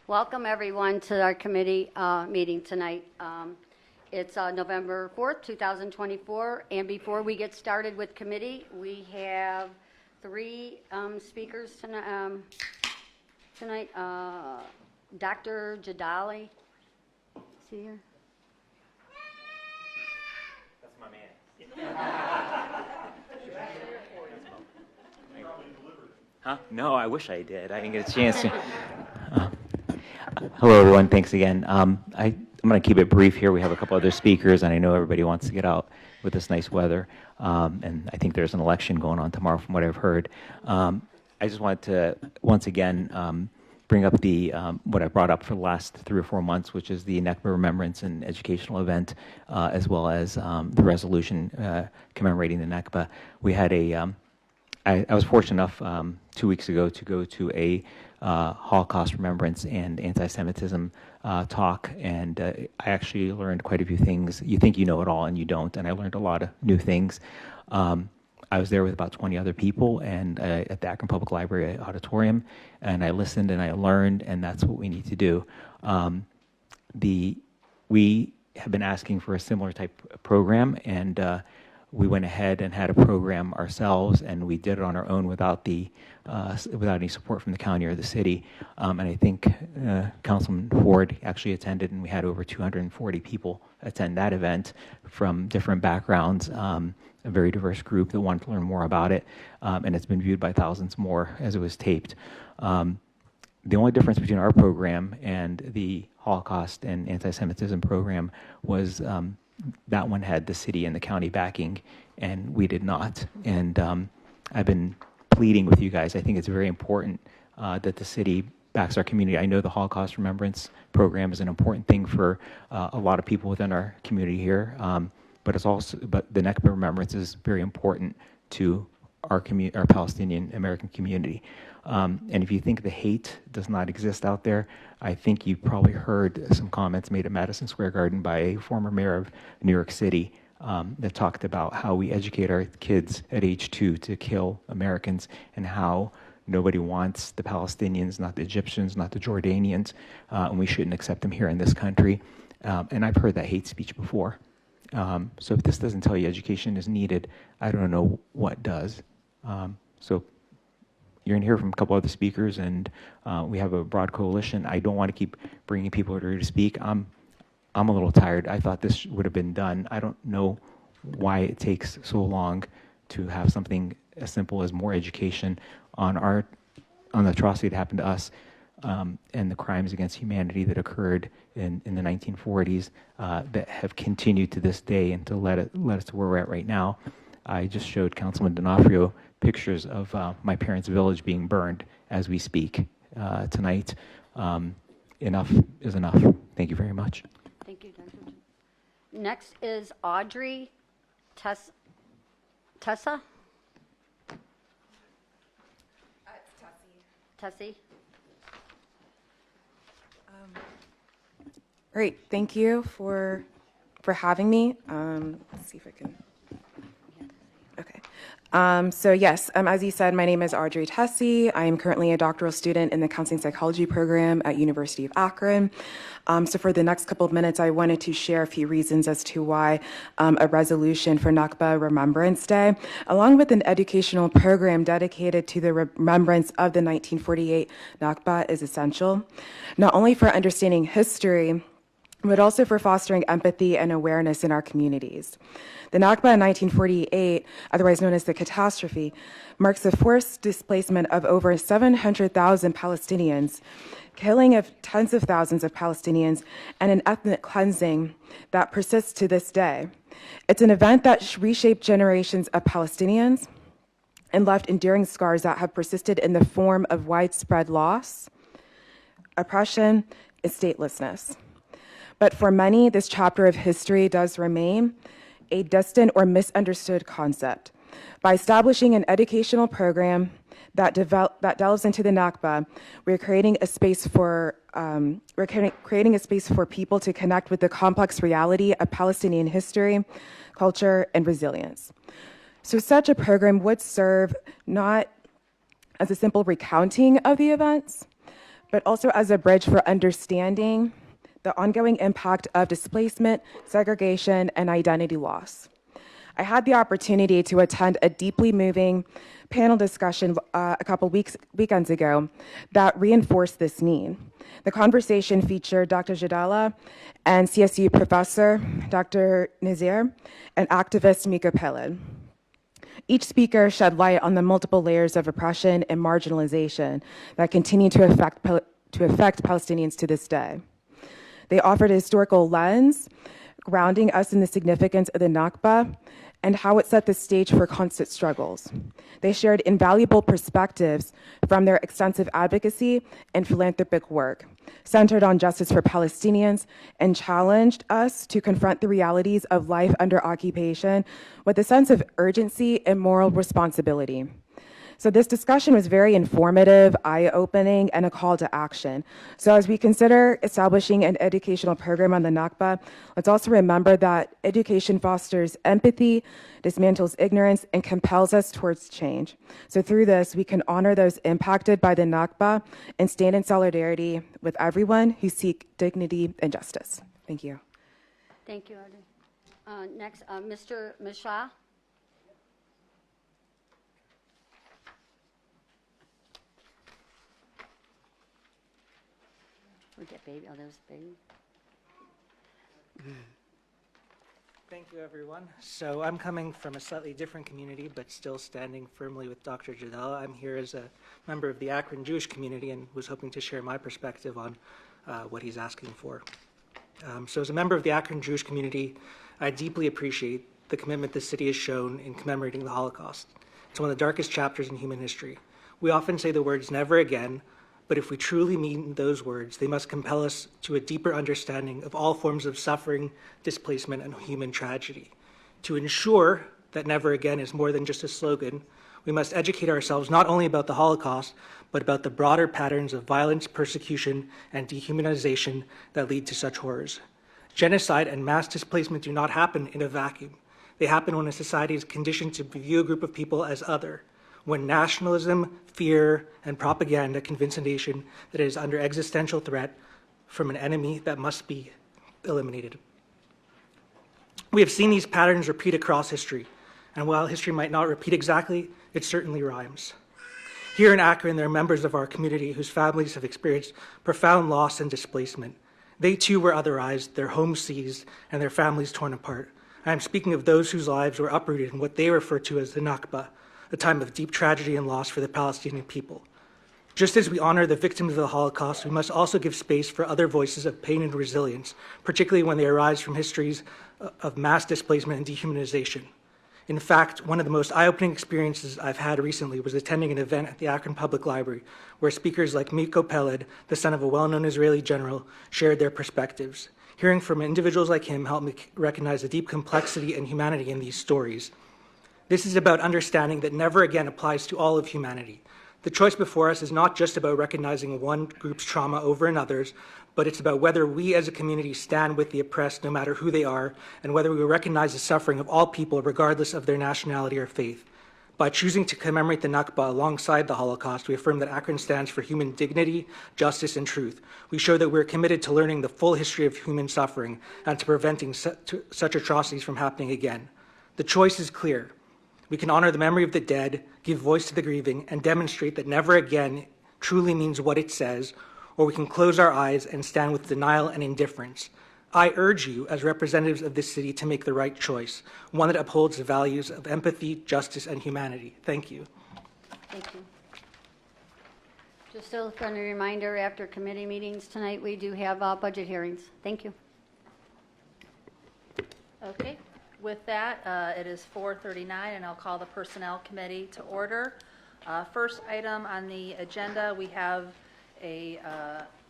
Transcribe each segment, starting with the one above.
Welcome everyone to our committee meeting tonight. It's November 4th, 2024, and before we get started with committee, we have three speakers tonight. Dr. Jadali, is he here? That's my man. Huh? No, I wish I did. I didn't get a chance to. Hello, everyone. Thanks again. I'm going to keep it brief here. We have a couple other speakers, and I know everybody wants to get out with this nice weather. And I think there's an election going on tomorrow, from what I've heard. I just wanted to once again bring up the what I brought up for the last 3 or 4 months, which is the NECBA Remembrance and Educational Event, as well as the resolution commemorating the NECBA. We had I was fortunate enough 2 weeks ago to go to a Holocaust Remembrance and Anti-Semitism talk, and I actually learned quite a few things. You think you know it all, and you don't, and I learned a lot of new things. I was there with about 20 other people and at the Akron Public Library Auditorium, and I listened and I learned, and that's what we need to do. We have been asking for a similar type of program, and we went ahead and had a program ourselves, and we did it on our own without any support from the county or the city. And I think Councilman Ford actually attended, and we had over 240 people attend that event from different backgrounds. A very diverse group that wanted to learn more about it, and it's been viewed by thousands more as it was taped. The only difference between our program and the Holocaust and Anti-Semitism program was that one had the city and the county backing, and we did not. And I've been pleading with you guys. I think it's very important that the city backs our community. I know the Holocaust Remembrance program is an important thing for a lot of people within our community here. But the NECBA Remembrance is very important to our Palestinian American community. And if you think the hate does not exist out there, I think you probably heard some comments made at Madison Square Garden by a former mayor of New York City that talked about how we educate our kids at age 2 to kill Americans, and how nobody wants the Palestinians, not the Egyptians, not the Jordanians, and we shouldn't accept them here in this country. And I've heard that hate speech before. So if this doesn't tell you education is needed, I don't know what does. So you're going to hear from a couple other speakers, and we have a broad coalition. I don't want to keep bringing people here to speak. I'm a little tired. I thought this would have been done. I don't know why it takes so long to have something as simple as more education on the atrocity that happened to us. And the crimes against humanity that occurred in the 1940s that have continued to this day, and to let us to where we're at right now. I just showed Councilman D'Onofrio pictures of my parents' village being burned as we speak tonight. Enough is enough. Thank you very much. Thank you, Dr. Next is Audrey Tessa? It's Tessie. Tessie? Great, thank you for having me. Let's see if I can. Okay. So yes, as you said, my name is Audrey Tessie. I am currently a doctoral student in the Counseling Psychology program at University of Akron. So for the next couple of minutes, I wanted to share a few reasons as to why a resolution for Nakba Remembrance Day, along with an educational program dedicated to the remembrance of the 1948 Nakba, is essential, not only for understanding history, but also for fostering empathy and awareness in our communities. The Nakba in 1948, otherwise known as the catastrophe, marks the forced displacement of over 700,000 Palestinians, killing of tens of thousands of Palestinians, and an ethnic cleansing that persists to this day. It's an event that reshaped generations of Palestinians and left enduring scars that have persisted in the form of widespread loss, oppression, and statelessness. But for many, this chapter of history does remain a distant or misunderstood concept. By establishing an educational program that delves into the Nakba, we're creating a space for people to connect with the complex reality of Palestinian history, culture, and resilience. So such a program would serve not as a simple recounting of the events, but also as a bridge for understanding the ongoing impact of displacement, segregation, and identity loss. I had the opportunity to attend a deeply moving panel discussion a couple weekends ago that reinforced this need. The conversation featured Dr. Jadala and CSU professor Dr. Nazir and activist Miko Peled. Each speaker shed light on the multiple layers of oppression and marginalization that continue to affect Palestinians to this day. They offered a historical lens, grounding us in the significance of the Nakba and how it set the stage for constant struggles. They shared invaluable perspectives from their extensive advocacy and philanthropic work, centered on justice for Palestinians, and challenged us to confront the realities of life under occupation with a sense of urgency and moral responsibility. So this discussion was very informative, eye-opening, and a call to action. So as we consider establishing an educational program on the Nakba, let's also remember that education fosters empathy, dismantles ignorance, and compels us towards change. So through this, we can honor those impacted by the Nakba and stand in solidarity with everyone who seek dignity and justice. Thank you. Thank you, Audrey. Next, Mr. Mishra. Where'd that baby? Oh, there's the baby. Thank you, everyone. So I'm coming from a slightly different community, but still standing firmly with Dr. Jadala. I'm here as a member of the Akron Jewish community and was hoping to share my perspective on what he's asking for. So as a member of the Akron Jewish community, I deeply appreciate the commitment the city has shown in commemorating the Holocaust. It's one of the darkest chapters in human history. We often say the words never again, but if we truly mean those words, they must compel us to a deeper understanding of all forms of suffering, displacement, and human tragedy. To ensure that never again is more than just a slogan, we must educate ourselves not only about the Holocaust, but about the broader patterns of violence, persecution, and dehumanization that lead to such horrors. Genocide and mass displacement do not happen in a vacuum. They happen when a society is conditioned to view a group of people as other, when nationalism, fear, and propaganda convince a nation that it is under existential threat from an enemy that must be eliminated. We have seen these patterns repeat across history, and while history might not repeat exactly, it certainly rhymes. Here in Akron, there are members of our community whose families have experienced profound loss and displacement. They too were otherized, their homes seized, and their families torn apart. I am speaking of those whose lives were uprooted in what they refer to as the Nakba, a time of deep tragedy and loss for the Palestinian people. Just as we honor the victims of the Holocaust, we must also give space for other voices of pain and resilience, particularly when they arise from histories of mass displacement and dehumanization. In fact, one of the most eye-opening experiences I've had recently was attending an event at the Akron Public Library, where speakers like Miko Peled, the son of a well-known Israeli general, shared their perspectives. Hearing from individuals like him helped me recognize the deep complexity and humanity in these stories. This is about understanding that never again applies to all of humanity. The choice before us is not just about recognizing one group's trauma over another's, but it's about whether we as a community stand with the oppressed no matter who they are, and whether we recognize the suffering of all people regardless of their nationality or faith. By choosing to commemorate the Nakba alongside the Holocaust, we affirm that Akron stands for human dignity, justice, and truth. We show that we're committed to learning the full history of human suffering and to preventing such atrocities from happening again. The choice is clear. We can honor the memory of the dead, give voice to the grieving, and demonstrate that never again truly means what it says, or we can close our eyes and stand with denial and indifference. I urge you, as representatives of this city, to make the right choice, one that upholds the values of empathy, justice, and humanity. Thank you. Thank you. Just a friendly reminder, after committee meetings tonight, we do have budget hearings. Thank you. Okay. With that, it is 4:39, and I'll call the Personnel Committee to order. First item on the agenda, we have a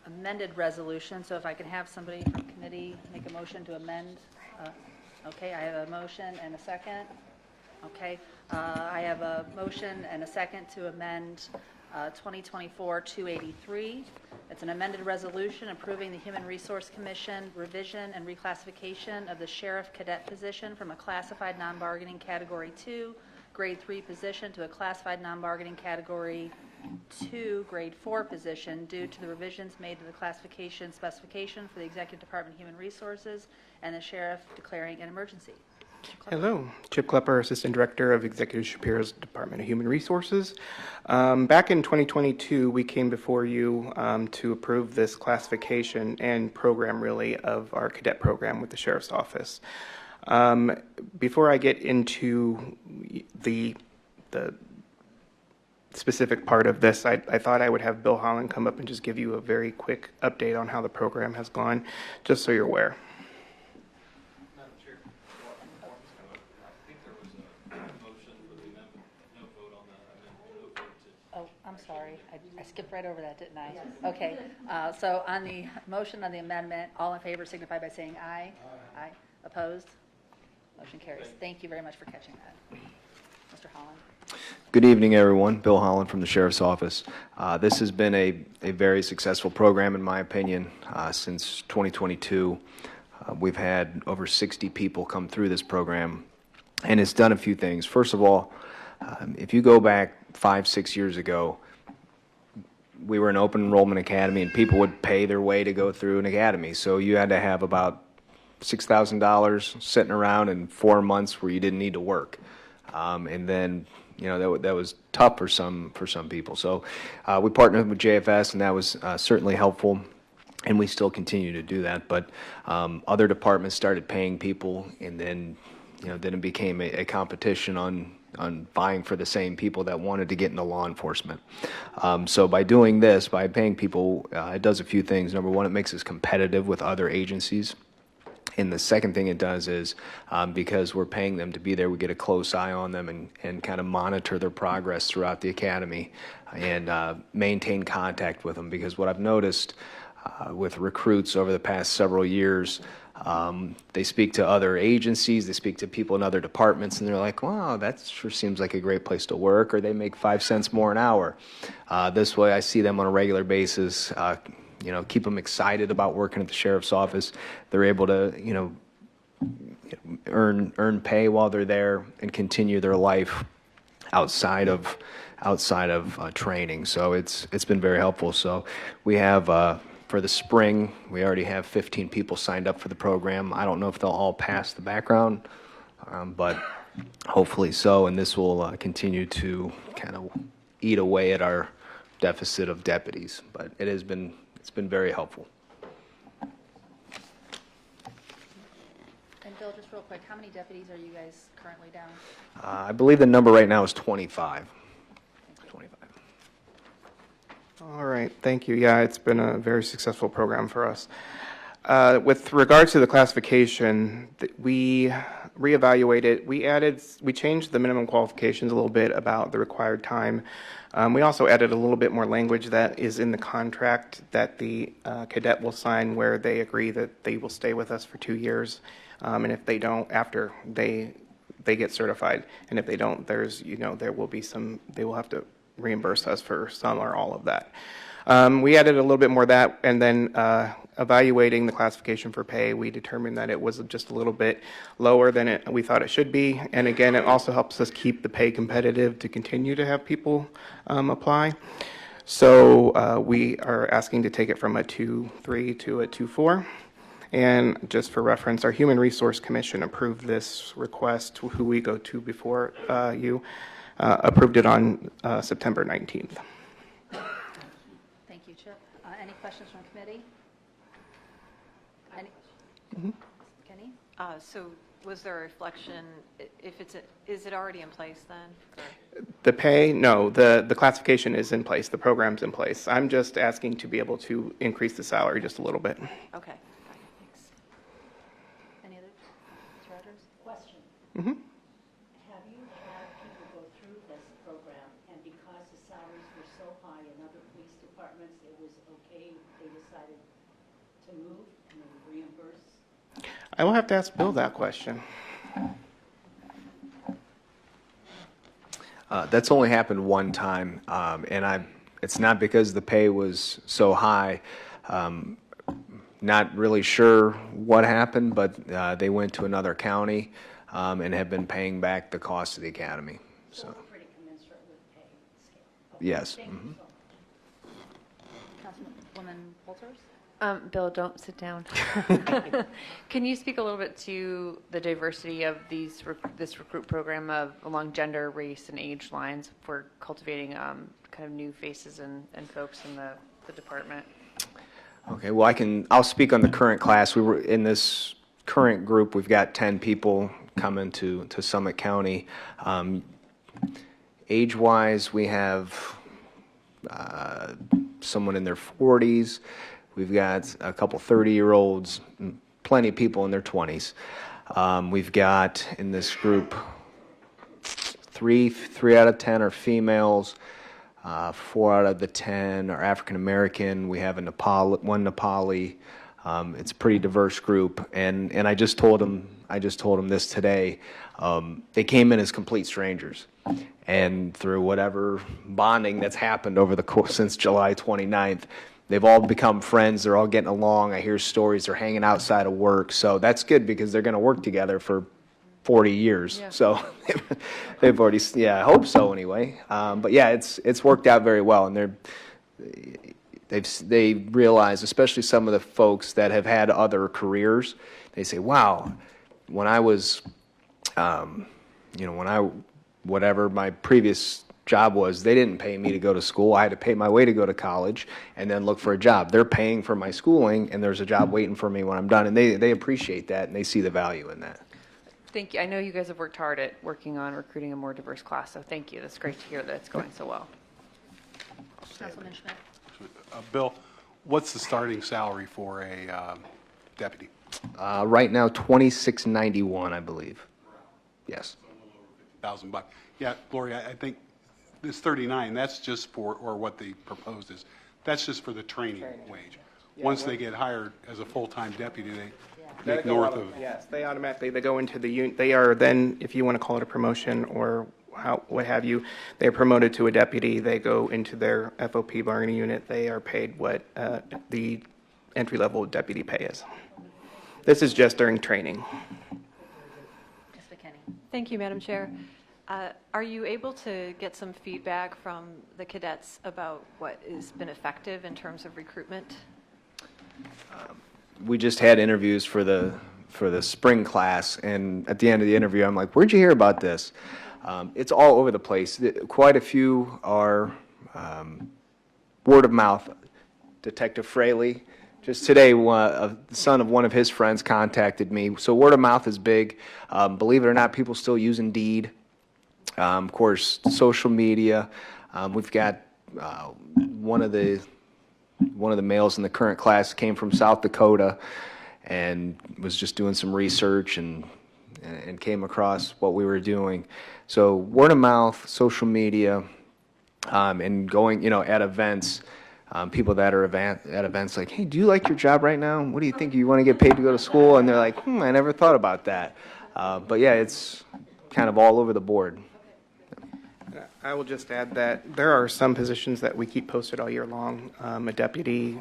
amended resolution, so if I can have somebody from committee make a motion to amend. Okay, I have a motion and a second. Okay, I have a motion and a second to amend 2024-283. It's an amended resolution approving the Human Resource Commission revision and reclassification of the sheriff cadet position from a classified non-bargaining category 2, grade 3 position to a classified non-bargaining category 2 grade 4 position due to the revisions made to the classification specification for the Executive Department of Human Resources and the sheriff declaring an emergency. Hello, Chip Klepper, Assistant Director of Executive Shapiro's Department of Human Resources. Back in 2022, we came before you to approve this classification and program, really, of our cadet program with the Sheriff's Office. Before I get into the specific part of this, I thought I would have Bill Holland come up and just give you a very quick update on how the program has gone, just so you're aware. Oh, I'm sorry. I skipped right over that, didn't I? Okay. So on the motion on the amendment, all in favor signify by saying aye. Aye. Opposed? Motion carries. Thank you very much for catching that. Mr. Holland. Good evening, everyone. Bill Holland from the Sheriff's Office. This has been a very successful program, in my opinion, since 2022. We've had over 60 people come through this program, and it's done a few things. First of all, if you go back 5-6 years ago, we were an open enrollment academy, and people would pay their way to go through an academy. So you had to have about $6,000 sitting around in 4 months where you didn't need to work. And then, you know, that was tough for some people. So we partnered with JFS, and that was certainly helpful, and we still continue to do that. But other departments started paying people, and then, you know, then it became a competition on vying for the same people that wanted to get into law enforcement. So by doing this, by paying people, it does a few things. Number one, it makes us competitive with other agencies. And the second thing it does is, because we're paying them to be there, we get a close eye on them and kind of monitor their progress throughout the academy and maintain contact with them. Because what I've noticed with recruits over the past several years, they speak to other agencies, they speak to people in other departments, and they're like, wow, that sure seems like a great place to work, or they make 5 cents more an hour. This way I see them on a regular basis, you know, keep them excited about working at the Sheriff's Office. They're able to, you know, earn pay while they're there and continue their life outside of training. So it's been very helpful. So we have for the spring, we already have 15 people signed up for the program. I don't know if they'll all pass the background, but hopefully so. And this will continue to kind of eat away at our deficit of deputies. But it's been very helpful. And Bill, just real quick, how many deputies are you guys currently down? I believe the number right now is 25. 25. All right, thank you. Yeah, it's been a very successful program for us. With regard to the classification, we reevaluated, we changed the minimum qualifications a little bit about the required time. We also added a little bit more language that is in the contract that the cadet will sign, where they agree that they will stay with us for 2 years. And if they don't, after they get certified, and if they don't, there's, you know, there will be some, they will have to reimburse us for some or all of that. We added a little bit more of that, and then evaluating the classification for pay, we determined that it was just a little bit lower than we thought it should be. And again, it also helps us keep the pay competitive to continue to have people apply. So we are asking to take it from a 2.3 to a 2.4. And just for reference, our Human Resource Commission approved this request, who we go to before you, approved it on September 19th. Thank you, Chip. Any questions from committee? Any? Kenny? So was there a reflection, is it already in place then? The pay, no, the classification is in place, the program's in place. I'm just asking to be able to increase the salary just a little bit. Okay. Thanks. Any other? Mr. Rogers? Question. Mm-hmm. Have you had people go through this program, and because the salaries were so high in other police departments, it was okay, they decided to move and they would reimburse? I will have to ask Bill that question. That's only happened one time, and it's not because the pay was so high. Not really sure what happened, but they went to another county and have been paying back the cost of the academy. So Pretty commensurate with pay scale. Yes. Mhm. Councilwoman Walters? Bill, don't sit down. Can you speak a little bit to the diversity of this recruit program along gender, race, and age lines for cultivating kind of new faces and folks in the department? Okay, well, I'll speak on the current class. We were in this current group, we've got 10 people coming to Summit County. Age-wise, we have someone in their 40s. We've got a couple 30-year-olds, plenty of people in their 20s. We've got in this group three out of 10 are females. 4 out of the 10 are African American. We have one Nepali. It's a pretty diverse group, and I just told them this today. They came in as complete strangers, and through whatever bonding that's happened over the course since July 29th, they've all become friends. They're all getting along. I hear stories. They're hanging outside of work, so that's good because they're going to work together for 40 years. Yeah. So they've already, I hope so anyway. But yeah, it's worked out very well, and they realize, especially some of the folks that have had other careers, they say, wow, when I was, whatever my previous job was, they didn't pay me to go to school. I had to pay my way to go to college and then look for a job. They're paying for my schooling, and there's a job waiting for me when I'm done, and they appreciate that, and they see the value in that. Thank you. I know you guys have worked hard at working on recruiting a more diverse class, so thank you. That's great to hear that it's going so well. Councilman Schmidt? Bill, what's the starting salary for a deputy? Right now, $26.91, I believe. Yes. $1,000. Yeah, Gloria, I think this 39, that's just for, or what they proposed is, that's just for the training wage. Once they get hired as a full-time deputy, they make north of. Yes, they automatically, they go into the unit. They are then, if you want to call it a promotion or what have you, they are promoted to a deputy. They go into their FOP bargaining unit. They are paid what the entry-level deputy pay is. This is just during training. Ms. McKinney? Thank you, Madam Chair. Are you able to get some feedback from the cadets about what has been effective in terms of recruitment? We just had interviews for the spring class, and at the end of the interview, I'm like, "Where'd you hear about this?" It's all over the place. Quite a few are word of mouth. Detective Fraley, just today, the son of one of his friends contacted me. So word of mouth is big. Believe it or not, people still use Indeed. Of course, social media. We've got one of the males in the current class came from South Dakota and was just doing some research and came across what we were doing. So word of mouth, social media, and going, at events, people that are at events like, hey, do you like your job right now? What do you think? You want to get paid to go to school? And they're like, I never thought about that. But yeah, it's kind of all over the board. I will just add that there are some positions that we keep posted all year long. A deputy,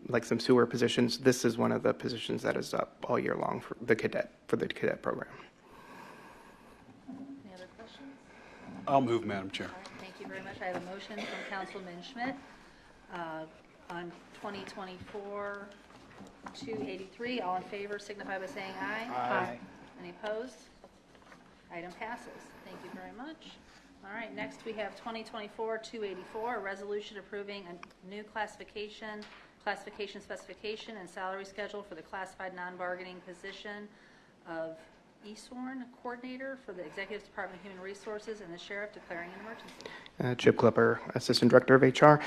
like some sewer positions. This is one of the positions that is up all year long for the cadet program. Any other questions? I'll move, Madam Chair. All right, thank you very much. I have a motion from Councilman Schmidt on 2024-283. All in favor signify by saying aye. Aye. Any opposed? Item passes. Thank you very much. All right, next we have 2024-284, a resolution approving a new classification specification, and salary schedule for the classified non-bargaining position of ESORN coordinator for the Executive Department of Human Resources and the sheriff declaring an emergency. Chip Clipper, Assistant Director of HR.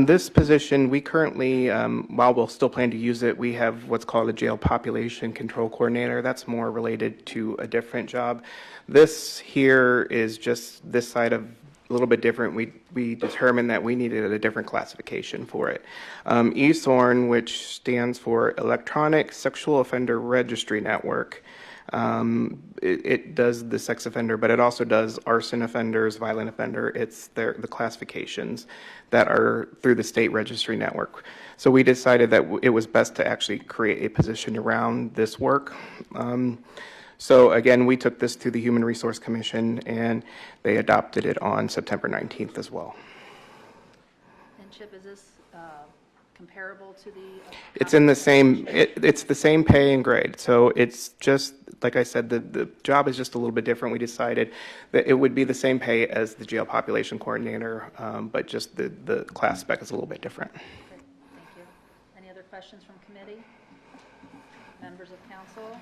This position, we currently, while we'll still plan to use it, we have what's called a Jail Population Control Coordinator. That's more related to a different job. This here is just this side of a little bit different. We determined that we needed a different classification for it. ESORN, which stands for Electronic Sexual Offender Registry Network, it does the sex offender, but it also does arson offenders, violent offender. It's the classifications that are through the state registry network. So we decided that it was best to actually create a position around this work. So again, we took this to the Human Resource Commission, and they adopted it on September 19th as well. And Chip, is this comparable to the? It's in the same, it's the same pay and grade. So it's just, like I said, the job is just a little bit different. We decided that it would be the same pay as the jail population coordinator, but just the class spec is a little bit different. Okay, thank you. Any other questions from committee? Members of council?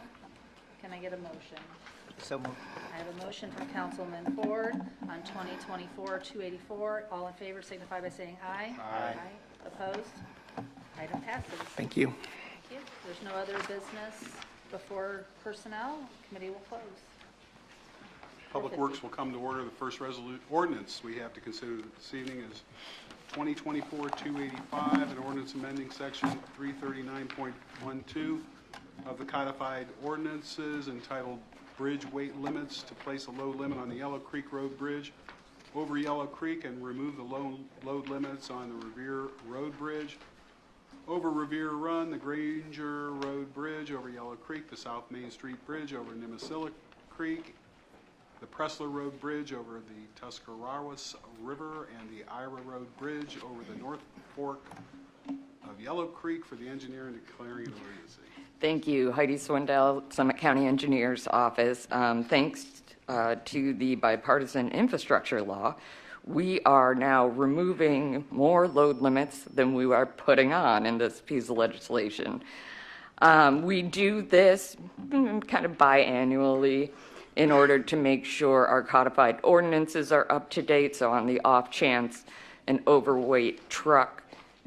Can I get a motion? So moved. I have a motion from Councilman Ford on 2024-284. All in favor signify by saying aye. Aye. Opposed? Item passes. Thank you. Thank you. There's no other business before personnel. Committee will close. Public Works will come to order. The first ordinance we have to consider this evening is 2024-285, an ordinance amending section 339.12 of the codified ordinances entitled Bridge Weight Limits to place a load limit on the Yellow Creek Road Bridge over Yellow Creek and remove the load limits on the Revere Road Bridge over Revere Run, the Granger Road Bridge over Yellow Creek, the South Main Street Bridge over Nimisila Creek, the Pressler Road Bridge over the Tuscarawas River, and the Ira Road Bridge over the North Fork of Yellow Creek for the engineer and declaring an emergency. Thank you. Heidi Swindell, Summit County Engineers Office. Thanks to the bipartisan infrastructure law, we are now removing more load limits than we are putting on in this piece of legislation. We do this kind of biannually in order to make sure our codified ordinances are up to date. So on the off chance an overweight truck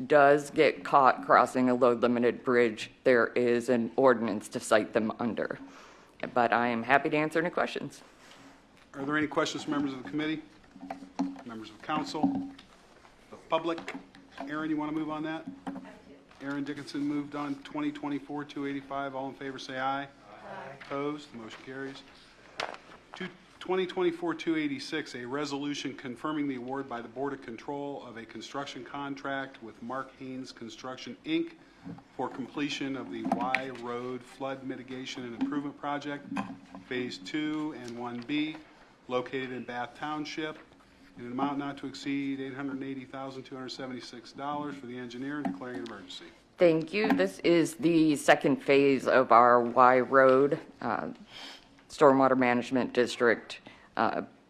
does get caught crossing a load-limited bridge, there is an ordinance to cite them under. But I am happy to answer any questions. Are there any questions from members of the committee? Members of council? The public? Aaron, you want to move on that? Aaron Dickinson moved on 2024-285. All in favor say aye. Aye. Opposed? The motion carries. 2024-286, a resolution confirming the award by the Board of Control of a construction contract with Mark Haynes Construction, Inc. for completion of the Y Road Flood Mitigation and Improvement Project, Phase 2 and 1B, located in Bath Township, in an amount not to exceed $880,276 for the engineer and declaring an emergency. Thank you. This is the second phase of our Y Road Stormwater Management District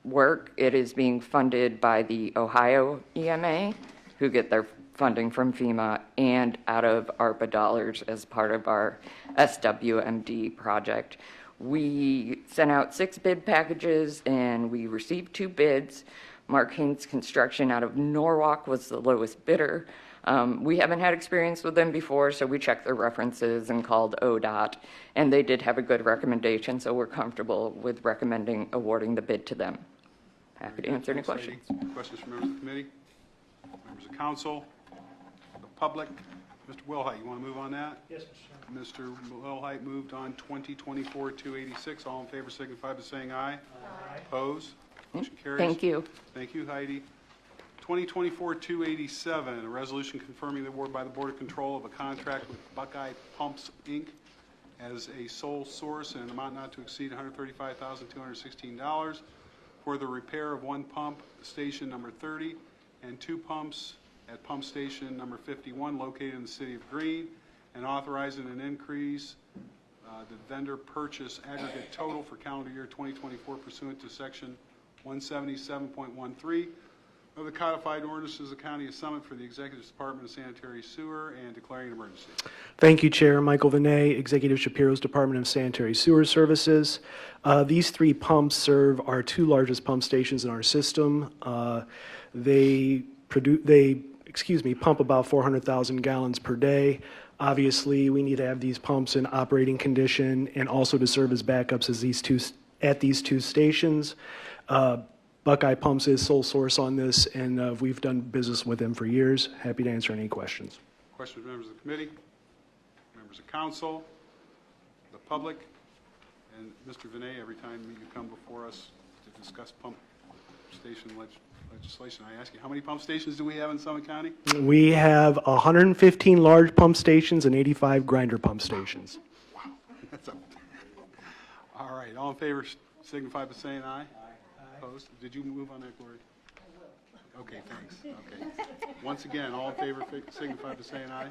work. It is being funded by the Ohio EMA, who get their funding from FEMA, and out of ARPA dollars as part of our SWMD project. We sent out 6 bid packages and we received 2 bids. Mark Haynes Construction out of Norwalk was the lowest bidder. We haven't had experience with them before, so we checked their references and called ODOT, and they did have a good recommendation, so we're comfortable with recommending awarding the bid to them. Happy to answer any questions. Questions from members of the committee? Members of council? The public? Mr. Wilhite, you want to move on that? Yes, Mr. Chairman. Mr. Wilhite moved on 2024-286. All in favor signify by saying aye. Aye. Opposed? Motion carries. Thank you. Thank you, Heidi. 2024-287, a resolution confirming the award by the Board of Control of a contract with Buckeye Pumps, Inc. as a sole source in an amount not to exceed $135,216 for the repair of 1 pump station number 30 and 2 pumps at pump station number 51 located in the city of Greene, and authorizing an increase the vendor purchase aggregate total for calendar year 2024 pursuant to section 177.13 of the codified ordinances of the County of Summit for the Executive Department of Sanitary Sewer and declaring an emergency. Thank you, Chair. Michael Vinay, Executive Shapiro's Department of Sanitary Sewer Services. These 3 pumps serve our 2 largest pump stations in our system. They pump about 400,000 gallons per day. Obviously, we need to have these pumps in operating condition and also to serve as backups at these 2 stations. Buckeye Pumps is sole source on this, and we've done business with them for years. Happy to answer any questions. Questions, members of the committee, members of council, the public, and Mr. Vinay, every time you come before us to discuss pump station legislation, I ask you, how many pump stations do we have in Summit County? We have 115 large pump stations and 85 grinder pump stations. Wow. That's a, All right, all in favor signify by saying aye. Opposed? Did you move on that, Gloria? Okay, thanks. Okay. Once again, all in favor signify by saying aye.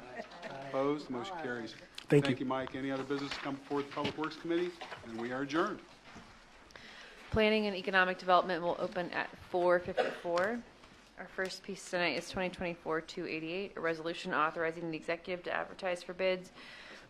Opposed? Motion carries. Thank Thank you. you, Mike. Any other business to come before the Public Works Committee? And we are adjourned. Planning and Economic Development will open at 4:54. Our first piece tonight is 2024-288, a resolution authorizing the executive to advertise for bids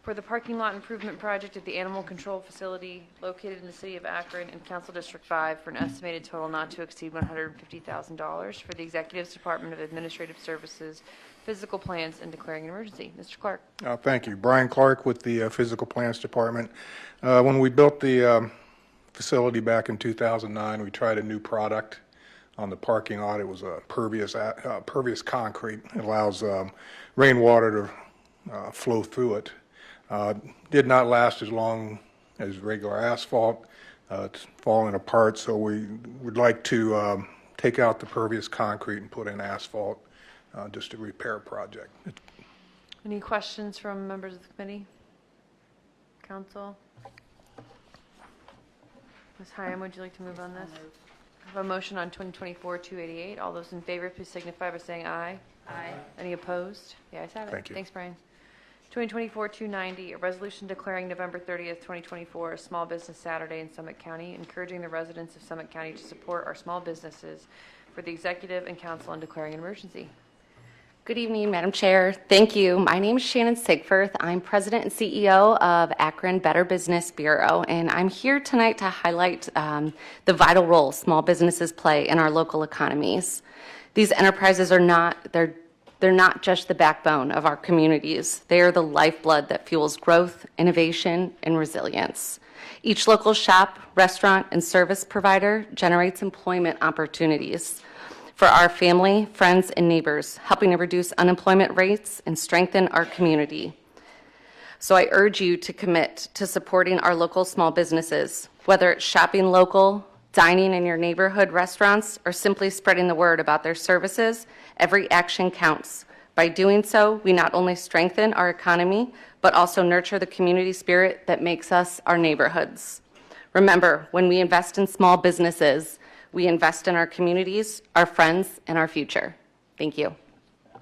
for the parking lot improvement project at the Animal Control Facility located in the city of Akron and Council District 5 for an estimated total not to exceed $150,000 for the Executive's Department of Administrative Services, physical plans, and declaring an emergency. Mr. Clark. Thank you. Brian Clark with the Physical Plans Department. When we built the facility back in 2009, we tried a new product on the parking lot. It was a pervious concrete. It allows rainwater to flow through it. Did not last as long as regular asphalt. It's falling apart, so we would like to take out the pervious concrete and put in asphalt, just a repair project. Any questions from members of the committee? Council? Ms. Hyam, would you like to move on this? I have a motion on 2024-288. All those in favor, please signify by saying aye. Aye. Any opposed? The ayes have it. Thank you. Thanks, Brian. 2024-290, a resolution declaring November 30th, 2024 a Small Business Saturday in Summit County, encouraging the residents of Summit County to support our small businesses for the executive and council and declaring an emergency. Good evening, Madam Chair. Thank you. My name is Shannon Sigfirth. I'm President and CEO of Akron Better Business Bureau, and I'm here tonight to highlight the vital role small businesses play in our local economies. These enterprises are they're not just the backbone of our communities. They are the lifeblood that fuels growth, innovation, and resilience. Each local shop, restaurant, and service provider generates employment opportunities for our family, friends, and neighbors, helping to reduce unemployment rates and strengthen our community. So I urge you to commit to supporting our local small businesses, whether it's shopping local, dining in your neighborhood restaurants, or simply spreading the word about their services. Every action counts. By doing so, we not only strengthen our economy, but also nurture the community spirit that makes us our neighborhoods. Remember, when we invest in small businesses, we invest in our communities, our friends, and our future. Thank you.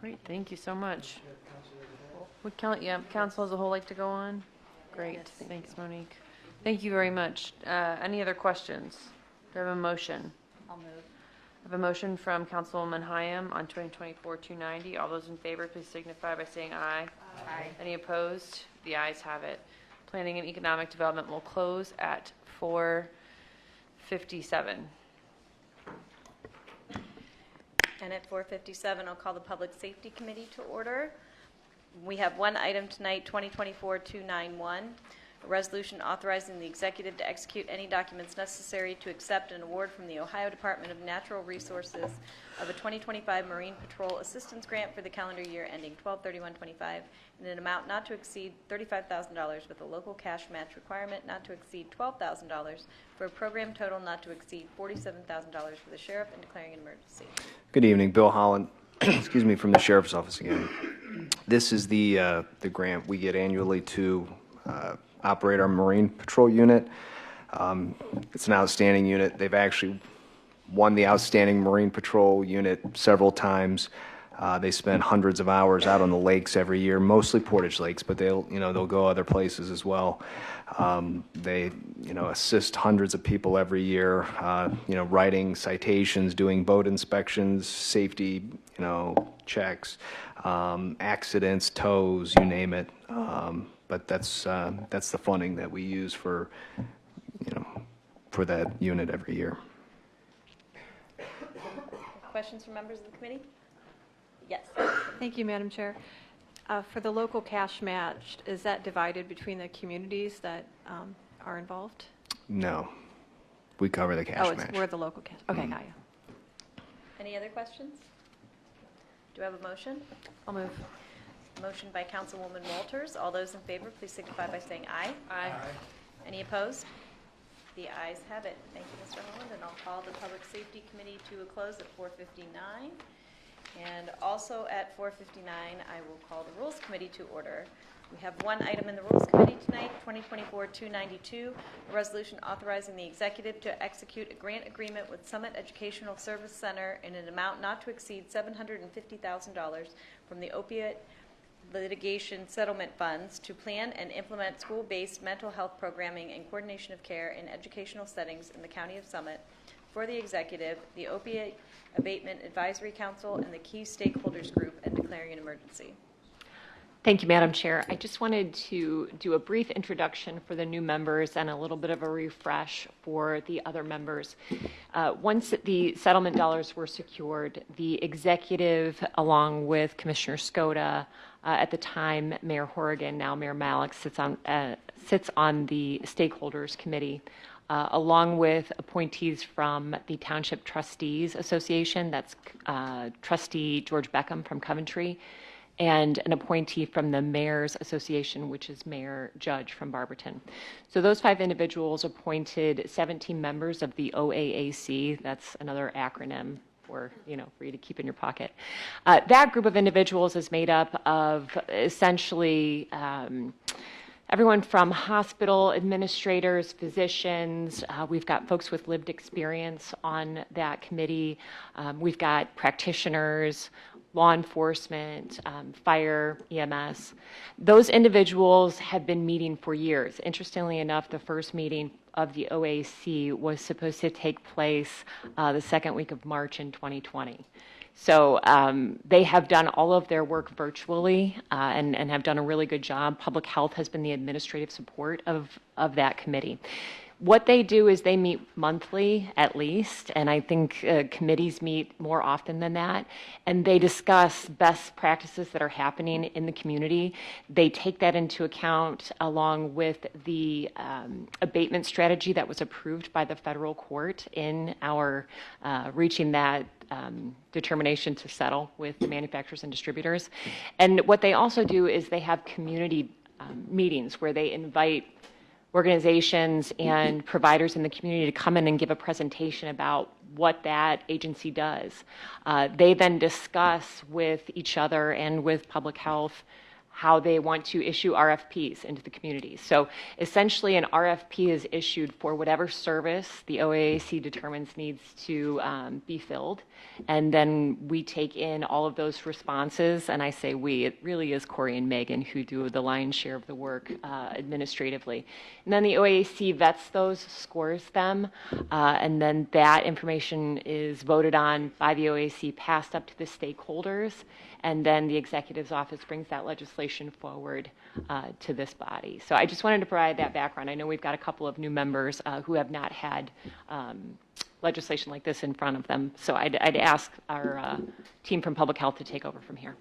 Great, thank you so much. Would council as a whole like to go on? Great, Yes. thanks, Monique. Thank you very much. Any other questions? Do I have a motion? I'll move. I have a motion from Councilwoman Hyam on 2024-290. All those in favor, please signify by saying aye. Aye. Any opposed? The ayes have it. Planning and Economic Development will close at 4:57. And at 4:57, I'll call the Public Safety Committee to order. We have one item tonight, 2024-291, a resolution authorizing the executive to execute any documents necessary to accept an award from the Ohio Department of Natural Resources of a 2025 Marine Patrol Assistance Grant for the calendar year ending 12/31/25 in an amount not to exceed $35,000 with a local cash match requirement not to exceed $12,000 for a program total not to exceed $47,000 for the sheriff and declaring an emergency. Good evening, Bill Holland, excuse me, from the Sheriff's Office again. This is the grant we get annually to operate our Marine Patrol unit. It's an outstanding unit. They've actually won the Outstanding Marine Patrol unit several times. They spend hundreds of hours out on the lakes every year, mostly Portage Lakes, but they'll go other places as well. They, assist hundreds of people every year, writing citations, doing boat inspections, safety, checks, accidents, tows, you name it. But that's the funding that we use for that unit every year. Questions from members of the committee? Yes. Thank you, Madam Chair. For the local cash match, is that divided between the communities that are involved? No, we cover the cash match. We're the local cash. Okay, got you. Any other questions? Do I have a motion? I'll move. Motion by Councilwoman Walters. All those in favor, please signify by saying aye. Aye. Any opposed? The ayes have it. Thank you, Mr. Holland, and I'll call the Public Safety Committee to a close at 4:59. And also at 4:59, I will call the Rules Committee to order. We have one item in the Rules Committee tonight, 2024-292, a resolution authorizing the executive to execute a grant agreement with Summit Educational Service Center in an amount not to exceed $750,000 from the opiate litigation settlement funds to plan and implement school-based mental health programming and coordination of care in educational settings in the County of Summit for the executive, the Opiate Abatement Advisory Council, and the key stakeholders group, and declaring an emergency. Thank you, Madam Chair. I just wanted to do a brief introduction for the new members and a little bit of a refresh for the other members. Once the settlement dollars were secured, the executive, along with Commissioner Skoda, at the time Mayor Horrigan, now Mayor Malik, sits on the stakeholders committee, along with appointees from the Township Trustees Association, that's Trustee George Beckham from Coventry, and an appointee from the Mayor's Association, which is Mayor Judge from Barberton. So those 5 individuals appointed 17 members of the OAAC. That's another acronym for you to keep in your pocket. That group of individuals is made up of essentially everyone from hospital administrators, physicians. We've got folks with lived experience on that committee. We've got practitioners, law enforcement, fire, EMS. Those individuals have been meeting for years. Interestingly enough, the first meeting of the OAC was supposed to take place the second week of March in 2020. So they have done all of their work virtually and have done a really good job. Public Health has been the administrative support of that committee. What they do is they meet monthly at least, and I think committees meet more often than that, and they discuss best practices that are happening in the community. They take that into account along with the abatement strategy that was approved by the federal court in our reaching that determination to settle with the manufacturers and distributors. And what they also do is they have community meetings where they invite organizations and providers in the community to come in and give a presentation about what that agency does. They then discuss with each other and with public health how they want to issue RFPs into the community. So essentially an RFP is issued for whatever service the OAAC determines needs to be filled. And then we take in all of those responses, and I say we, it really is Corey and Megan who do the lion's share of the work administratively. And then the OAAC vets those, scores them, and then that information is voted on by the OAAC, passed up to the stakeholders, and then the executive's office brings that legislation forward to this body. So I just wanted to provide that background. I know we've got a couple of new members who have not had legislation like this in front of them. So I'd ask our team from Public Health to take over from here.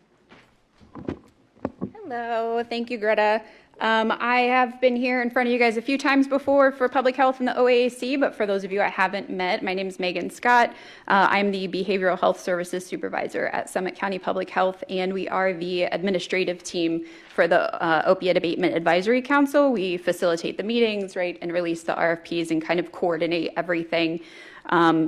Hello, thank you, Greta. I have been here in front of you guys a few times before for Public Health and the OAAC, but for those of you I haven't met, my name is Megan Scott. I'm the Behavioral Health Services Supervisor at Summit County Public Health, and we are the administrative team for the Opiate Abatement Advisory Council. We facilitate the meetings, right, and release the RFPs and kind of coordinate everything.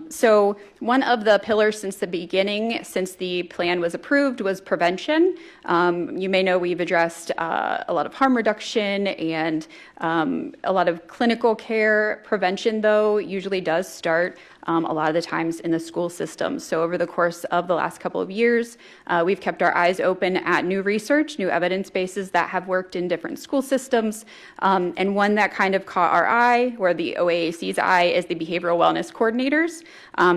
So one of the pillars since the beginning, since the plan was approved, was prevention. You may know we've addressed a lot of harm reduction and a lot of clinical care. Prevention, though, usually does start a lot of the times in the school system. So over the course of the last couple of years, we've kept our eyes open at new research, new evidence bases that have worked in different school systems. And one that kind of caught our eye, or the OAAC's eye, is the behavioral wellness coordinators.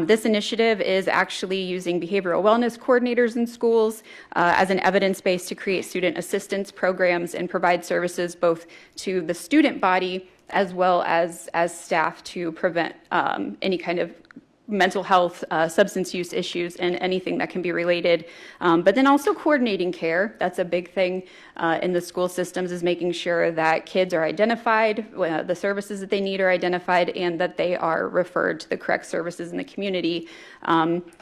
This initiative is actually using behavioral wellness coordinators in schools as an evidence base to create student assistance programs and provide services both to the student body as well as staff to prevent any kind of mental health, substance use issues, and anything that can be related. But then also coordinating care. That's a big thing in the school systems, is making sure that kids are identified, the services that they need are identified, and that they are referred to the correct services in the community.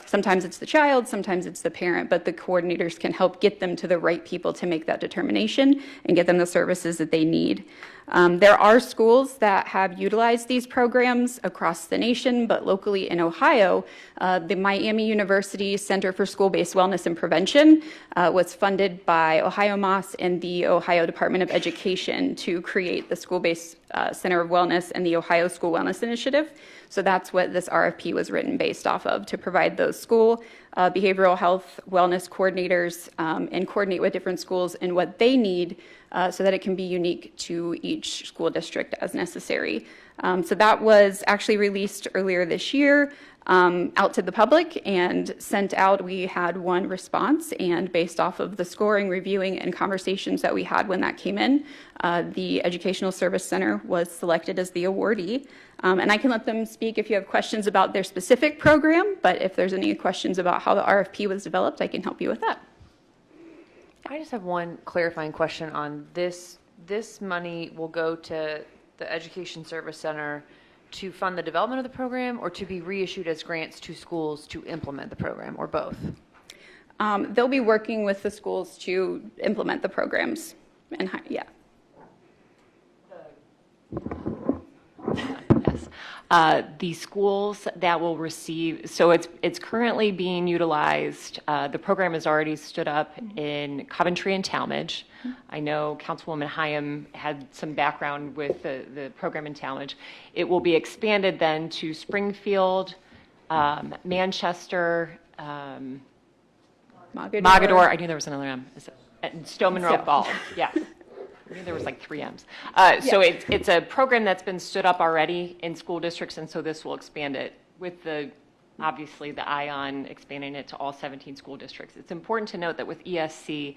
Sometimes it's the child, sometimes it's the parent, but the coordinators can help get them to the right people to make that determination and get them the services that they need. There are schools that have utilized these programs across the nation, but locally in Ohio, the Miami University Center for School-Based Wellness and Prevention was funded by Ohio MOS and the Ohio Department of Education to create the School-Based Center of Wellness and the Ohio School Wellness Initiative. So that's what this RFP was written based off of, to provide those school behavioral health wellness coordinators and coordinate with different schools and what they need so that it can be unique to each school district as necessary. So that was actually released earlier this year out to the public and sent out. We had one response, and based off of the scoring, reviewing, and conversations that we had when that came in, the Educational Service Center was selected as the awardee. And I can let them speak if you have questions about their specific program, but if there's any questions about how the RFP was developed, I can help you with that. I just have one clarifying question on this. This money will go to the Education Service Center to fund the development of the program, or to be reissued as grants to schools to implement the program, or both? They'll be working with the schools to implement the programs. And yeah. The schools that will receive, so it's currently being utilized. The program has already stood up in Coventry and Talmadge. I know Councilwoman Hyam had some background with the program in Talmadge. It will be expanded then to Springfield, Manchester, Mogador. I knew there was another M. And Stowe Monroe Ball. Yeah. I knew there was like 3 M's. So it's a program that's been stood up already in school districts, and so this will expand it with obviously the eye on expanding it to all 17 school districts. It's important to note that with ESC,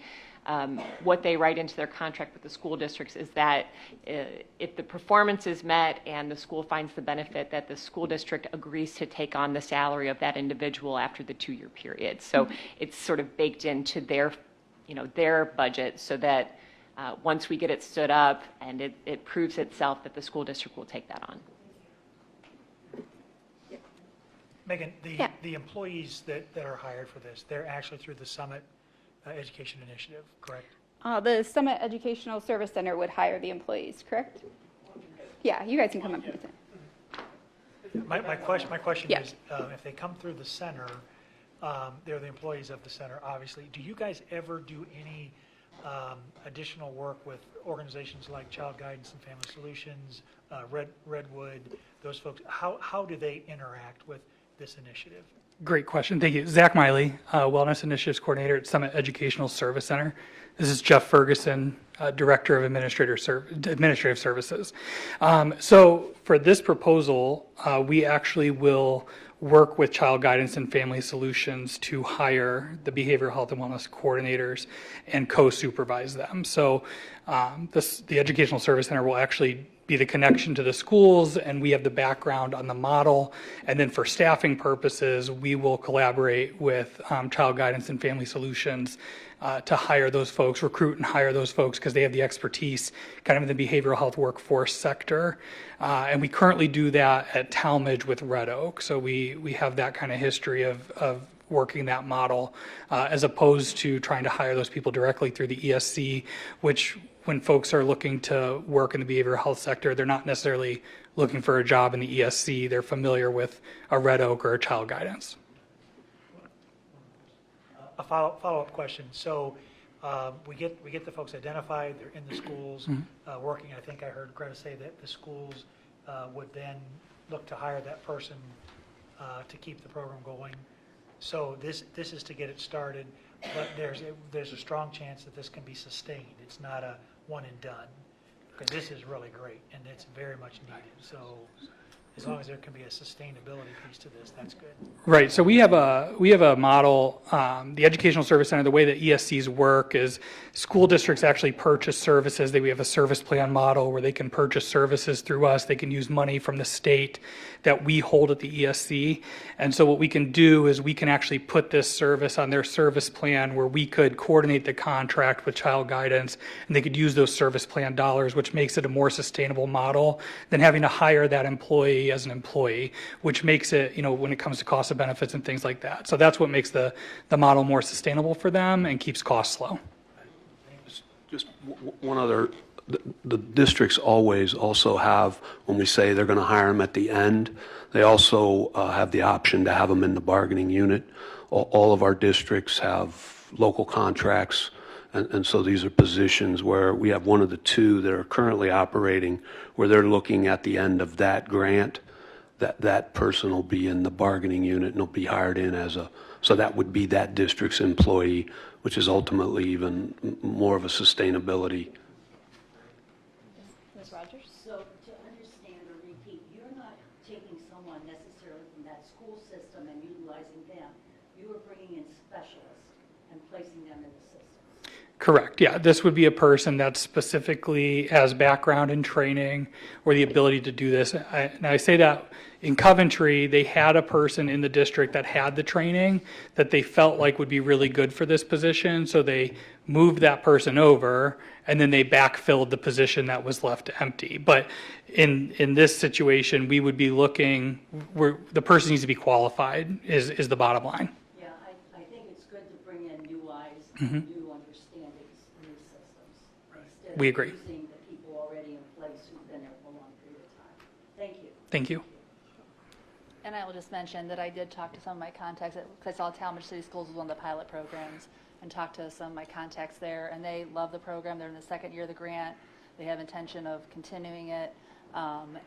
what they write into their contract with the school districts is that if the performance is met and the school finds the benefit, that the school district agrees to take on the salary of that individual after the 2-year period. So it's sort of baked into their budget, so that once we get it stood up and it proves itself, that the school district will take that on. Megan, the employees that are hired for this, they're actually through the Summit Education Initiative, correct? The Summit Educational Service Center would hire the employees, correct? Yeah, you guys can come up with it. My question is, if they come through the center, they're the employees of the center, obviously. Do you guys ever do any additional work with organizations like Child Guidance and Family Solutions, Redwood, those folks? How do they interact with this initiative? Great question. Thank you. Zach Miley, Wellness Initiatives Coordinator at Summit Educational Service Center. This is Jeff Ferguson, Director of Administrative Services. So for this proposal, we actually will work with Child Guidance and Family Solutions to hire the behavioral health and wellness coordinators and co-supervise them. So the Educational Service Center will actually be the connection to the schools, and we have the background on the model. And then for staffing purposes, we will collaborate with Child Guidance and Family Solutions to hire those folks, recruit and hire those folks, because they have the expertise kind of in the behavioral health workforce sector. And we currently do that at Talmadge with Red Oak. So we have that kind of history of working that model, as opposed to trying to hire those people directly through the ESC, which when folks are looking to work in the behavioral health sector, they're not necessarily looking for a job in the ESC. They're familiar with a Red Oak or a Child Guidance. A follow-up question. So we get the folks identified, they're in the schools working. I think I heard Greta say that the schools would then look to hire that person to keep the program going. So this is to get it started, but there's a strong chance that this can be sustained. It's not a one and done, because this is really great and it's very much needed. So as long as there can be a sustainability piece to this, that's good. Right. So we have a model. The Educational Service Center, the way that ESCs work is school districts actually purchase services. We have a service plan model where they can purchase services through us. They can use money from the state that we hold at the ESC. And so what we can do is we can actually put this service on their service plan, where we could coordinate the contract with Child Guidance, and they could use those service plan dollars, which makes it a more sustainable model than having to hire that employee as an employee, which makes it, when it comes to cost of benefits and things like that. So that's what makes the model more sustainable for them and keeps costs low. Just one other the districts always also have, when we say they're going to hire them at the end, they also have the option to have them in the bargaining unit. All of our districts have local contracts, and so these are positions where we have one of the two that are currently operating where they're looking at the end of that grant, that person will be in the bargaining unit and will be hired in as so that would be that district's employee, which is ultimately even more of a sustainability. Ms. Rogers? So to understand or repeat, you're not taking someone necessarily from that school system and utilizing them. You are bringing in specialists and placing them in the system. Correct, yeah. This would be a person that specifically has background in training or the ability to do this. And I say that in Coventry, they had a person in the district that had the training that they felt like would be really good for this position. So they moved that person over and then they backfilled the position that was left empty. But in this situation, we would be looking, the person needs to be qualified is the bottom line. Yeah, I think it's good to bring in new eyes, Mhm. new understandings, new systems. Instead We of agree. using the people already in place who've been there for a long period of time. Thank you. Thank you. And I will just mention that I did talk to some of my contacts because I saw Talmadge City Schools was one of the pilot programs, and talked to some of my contacts there, and they love the program. They're in the second year of the grant. They have intention of continuing it.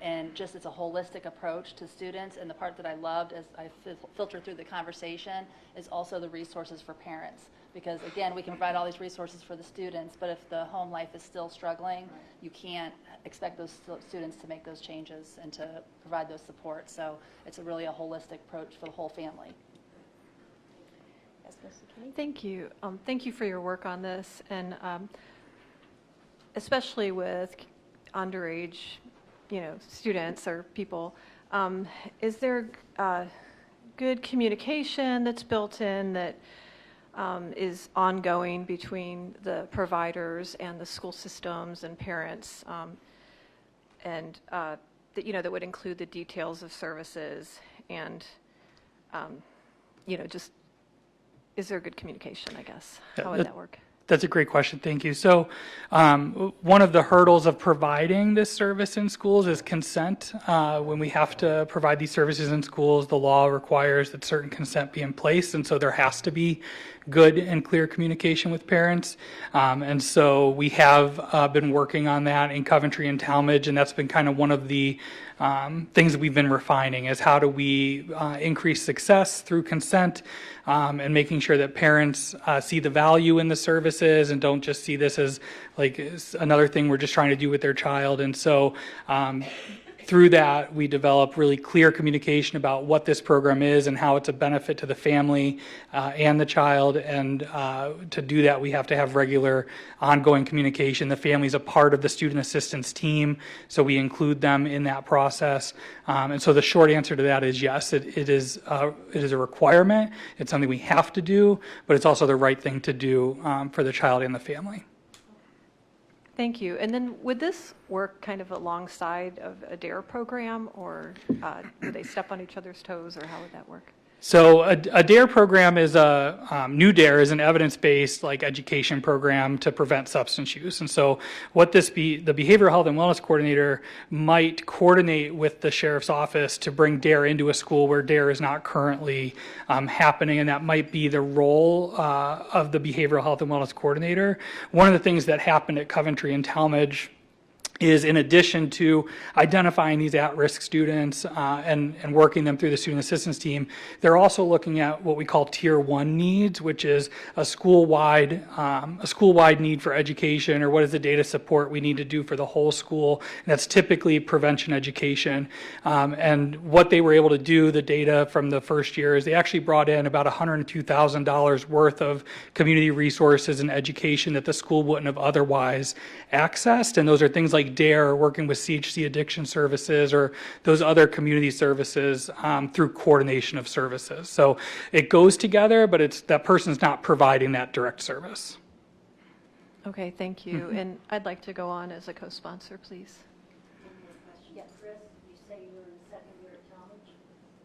And just it's a holistic approach to students. And the part that I loved as I filtered through the conversation is also the resources for parents. Because again, we can provide all these resources for the students, but if the home life is still struggling, you can't expect those students to make those changes and to provide those supports. So it's really a holistic approach for the whole family. Yes, Ms. Zucchini? Thank you. Thank you for your work on this, and especially with underage, students or people. Is there good communication that's built in that is ongoing between the providers and the school systems and parents, and that would include the details of services and just is there good communication, I guess? How would that work? That's a great question. Thank you. So one of the hurdles of providing this service in schools is consent. When we have to provide these services in schools, the law requires that certain consent be in place. And so there has to be good and clear communication with parents. And so we have been working on that in Coventry and Talmadge. And that's been kind of one of the things that we've been refining is how do we increase success through consent and making sure that parents see the value in the services and don't just see this as like another thing we're just trying to do with their child. And so through that, we develop really clear communication about what this program is and how it's a benefit to the family and the child. And to do that, we have to have regular ongoing communication. The family is a part of the student assistance team, so we include them in that process. And so the short answer to that is yes, it is a requirement. It's something we have to do, but it's also the right thing to do for the child and the family. Thank you. And then would this work kind of alongside of a DARE program, or would they step on each other's toes, or how would that work? So a DARE program is new DARE is an evidence-based education program to prevent substance use. And so what the Behavioral Health and Wellness Coordinator might coordinate with the Sheriff's Office to bring DARE into a school where DARE is not currently happening, and that might be the role of the Behavioral Health and Wellness Coordinator. One of the things that happened at Coventry and Talmadge is in addition to identifying these at-risk students and working them through the student assistance team, they're also looking at what we call Tier 1 needs, which is a school-wide need for education, or what is the data support we need to do for the whole school. And that's typically prevention education. And what they were able to do, the data from the first year, is they actually brought in about $102,000 worth of community resources and education that the school wouldn't have otherwise accessed. And those are things like DARE, working with CHC addiction services, or those other community services through coordination of services. So it goes together, but that person's not providing that direct service. Okay, thank you. And I'd like to go on as a co-sponsor, please. Yes, Chris, you say you were in the second year at Talmadge.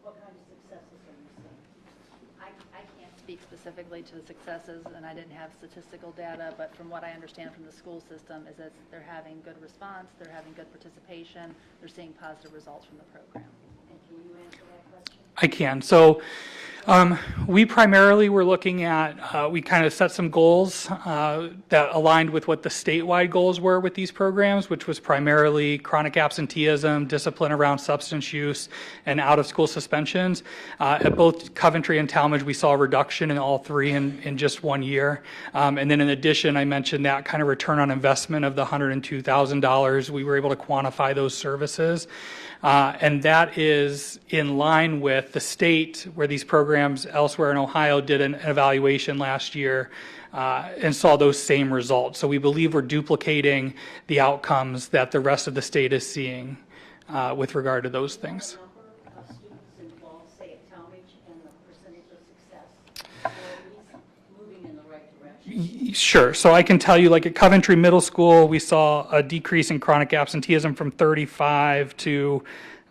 What kind of successes are you seeing? I can't speak specifically to the successes, and I didn't have statistical data, but from what I understand from the school system is that they're having good response, they're having good participation, they're seeing positive results from the program. And can you answer that question? I can. So we primarily were looking at, we kind of set some goals that aligned with what the statewide goals were with these programs, which was primarily chronic absenteeism, discipline around substance use, and out-of-school suspensions. At both Coventry and Talmadge, we saw a reduction in all three in just 1 year. And then in addition, I mentioned that kind of return on investment of the $102,000. We were able to quantify those services. And that is in line with the state where these programs elsewhere in Ohio did an evaluation last year and saw those same results. So we believe we're duplicating the outcomes that the rest of the state is seeing with regard to those things. Number of students involved, say at Talmadge, and the percentage of success, or at least moving in the right direction? Sure. So I can tell you, like at Coventry Middle School, we saw a decrease in chronic absenteeism from 35 to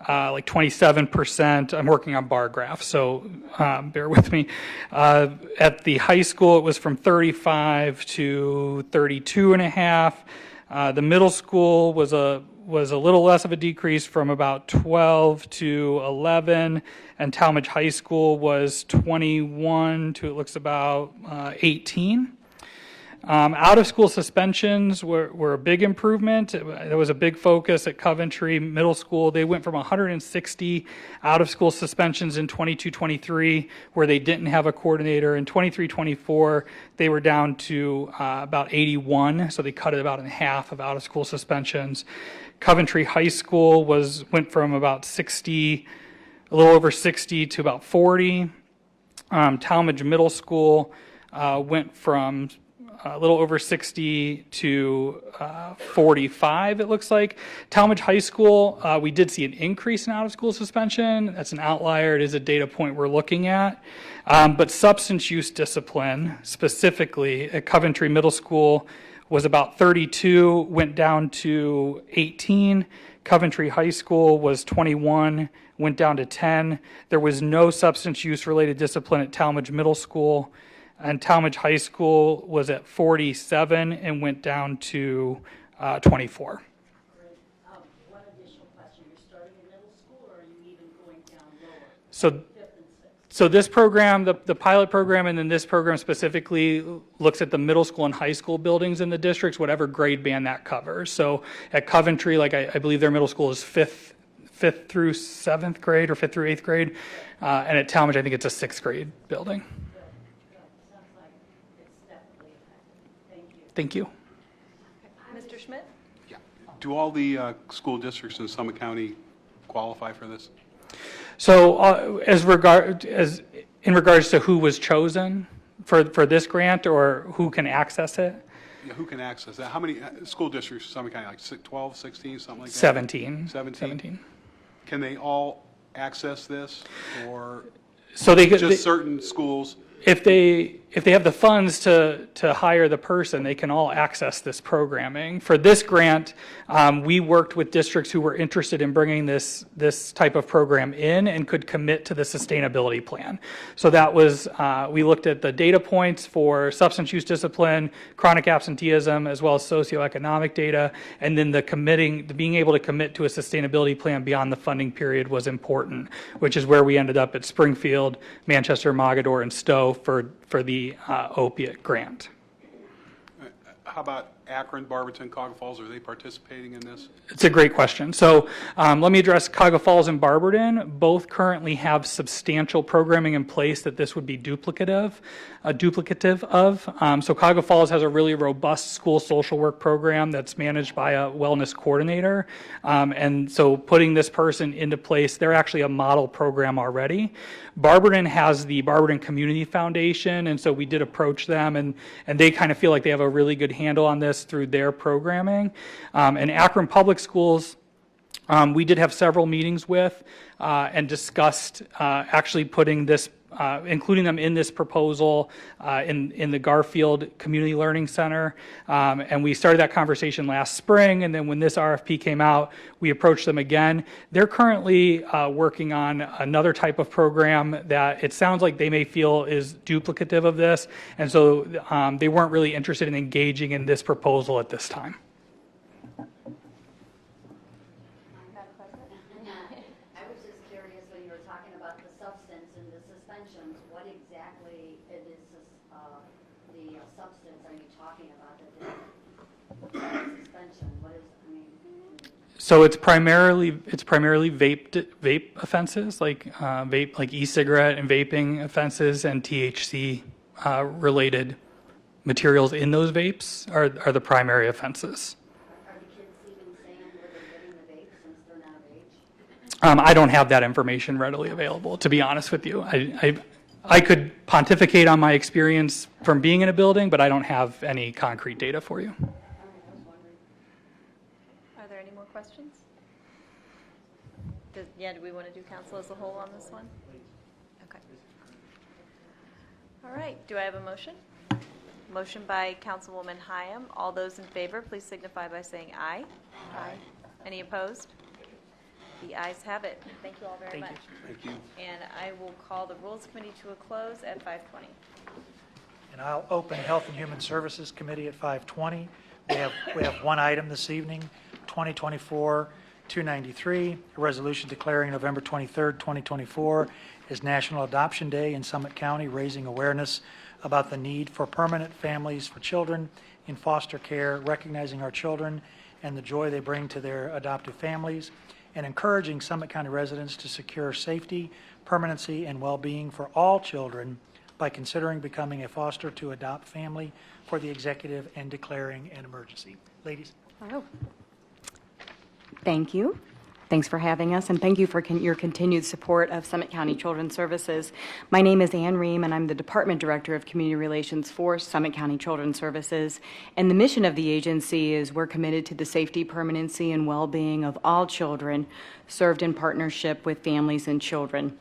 like 27%. I'm working on bar graphs, so bear with me. At the high school, it was from 35 to 32.5. The middle school was a little less of a decrease from about 12 to 11, and Talmadge High School was 21 to, it looks about 18. Out-of-school suspensions were a big improvement. There was a big focus at Coventry Middle School. They went from 160 out-of-school suspensions in 22-23, where they didn't have a coordinator. In 23-24, they were down to about 81, so they cut it about in half of out-of-school suspensions. Coventry High School went from about 60, a little over 60 to about 40. Talmadge Middle School went from a little over 60 to 45, it looks like. Talmadge High School, we did see an increase in out-of-school suspension. That's an outlier. It is a data point we're looking at. But substance use discipline, specifically at Coventry Middle School, was about 32, went down to 18. Coventry High School was 21, went down to 10. There was no substance use related discipline at Talmadge Middle School. And Talmadge High School was at 47 and went down to 24. One additional question. You're starting in middle school, or are you even going down lower? So this program, the pilot program, and then this program specifically looks at the middle school and high school buildings in the districts, whatever grade band that covers. So at Coventry, like I believe their middle school is fifth through 7th grade or 5th through 8th grade. And at Talmadge, I think it's a 6th grade building. Thank you. Mr. Schmidt? Do all the school districts in Summit County qualify for this? So in regards to who was chosen for this grant or who can access it? Yeah, who can access that? How many school districts in Summit County, like 12, 16, something like that? 17. 17? Can they all access this, or So just certain schools? If they have the funds to hire the person, they can all access this programming. For this grant, we worked with districts who were interested in bringing this type of program in and could commit to the sustainability plan. So that was, we looked at the data points for substance use discipline, chronic absenteeism, as well as socioeconomic data, and then being able to commit to a sustainability plan beyond the funding period was important, which is where we ended up at Springfield, Manchester, Mogadore, and Stowe for the opiate grant. How about Akron, Barberton, Cog Falls? Are they participating in this? It's a great question. So let me address Cuyahoga Falls and Barberton. Both currently have substantial programming in place that this would be duplicative of. So Cuyahoga Falls has a really robust school social work program that's managed by a wellness coordinator. And so putting this person into place, they're actually a model program already. Barberton has the Barberton Community Foundation, and so we did approach them, and they kind of feel like they have a really good handle on this through their programming. And Akron Public Schools, we did have several meetings with and discussed actually putting this including them in this proposal in the Garfield Community Learning Center. And we started that conversation last spring, and then when this RFP came out, we approached them again. They're currently working on another type of program that it sounds like they may feel is duplicative of this, and so they weren't really interested in engaging in this proposal at this time. I was just curious when you were talking about the substance and the suspensions, what exactly it is, the substance are you talking about? Suspension, what is, I mean? So it's primarily vape offenses, like vape, like e-cigarette and vaping offenses, and THC related materials in those vapes are the primary offenses. Are the kids even saying where they're getting the vape since they're not of age? I don't have that information readily available, to be honest with you. I could pontificate on my experience from being in a building, but I don't have any concrete data for you. Are there any more questions? Do we want to do council as a whole on this one? Okay. All right, do I have a motion? Motion by Councilwoman Hyam. All those in favor, please signify by saying aye. Aye. Any opposed? The ayes have it. Thank you all very much. Thank you. And I will call the Rules Committee to a close at 5:20. And I'll open Health and Human Services Committee at 5:20. We have one item this evening, 2024-293, a resolution declaring November 23rd, 2024 as National Adoption Day in Summit County, raising awareness about the need for permanent families for children in foster care, recognizing our children and the joy they bring to their adoptive families, and encouraging Summit County residents to secure safety, permanency, and well-being for all children by considering becoming a foster to adopt family for the executive and declaring an emergency. Ladies. Oh. Thank you. Thanks for having us, and thank you for your continued support of Summit County Children's Services. My name is Ann Ream, and I'm the Department Director of Community Relations for Summit County Children's Services. And the mission of the agency is we're committed to the safety, permanency, and well-being of all children served in partnership with families and children.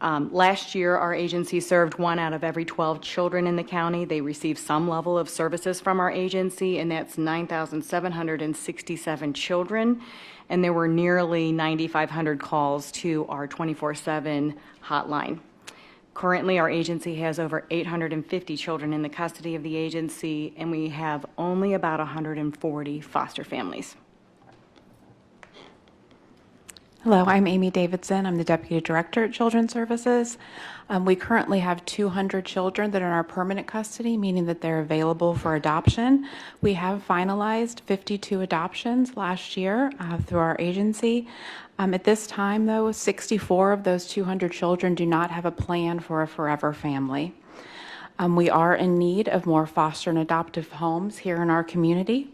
Last year, our agency served 1 out of every 12 children in the county. They received some level of services from our agency, and that's 9,767 children. And there were nearly 9,500 calls to our 24/7 hotline. Currently, our agency has over 850 children in the custody of the agency, and we have only about 140 foster families. Hello, I'm Amy Davidson. I'm the Deputy Director at Children's Services. We currently have 200 children that are in our permanent custody, meaning that they're available for adoption. We have finalized 52 adoptions last year through our agency. At this time, though, 64 of those 200 children do not have a plan for a forever family. We are in need of more foster and adoptive homes here in our community.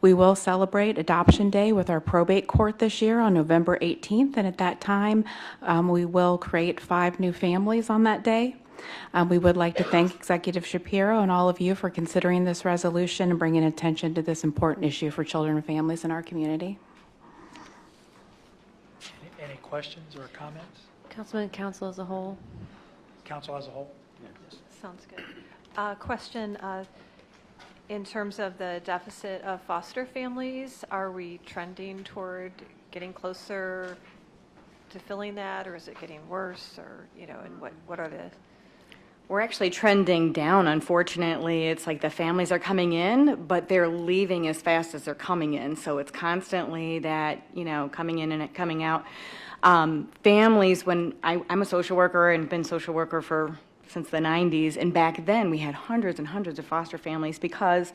We will celebrate Adoption Day with our probate court this year on November 18th, and at that time, we will create 5 new families on that day. We would like to thank Executive Shapiro and all of you for considering this resolution and bringing attention to this important issue for children and families in our community. Any questions or comments? Councilman, council as a whole. Council as a whole? Sounds good. Question, in terms of the deficit of foster families, are we trending toward getting closer to filling that, or is it getting worse, or, and what are the... We're actually trending down, unfortunately. It's like the families are coming in, but they're leaving as fast as they're coming in. So it's constantly that, coming in and coming out. Families, when I'm a social worker and been social worker since the 90s, and back then we had hundreds and hundreds of foster families because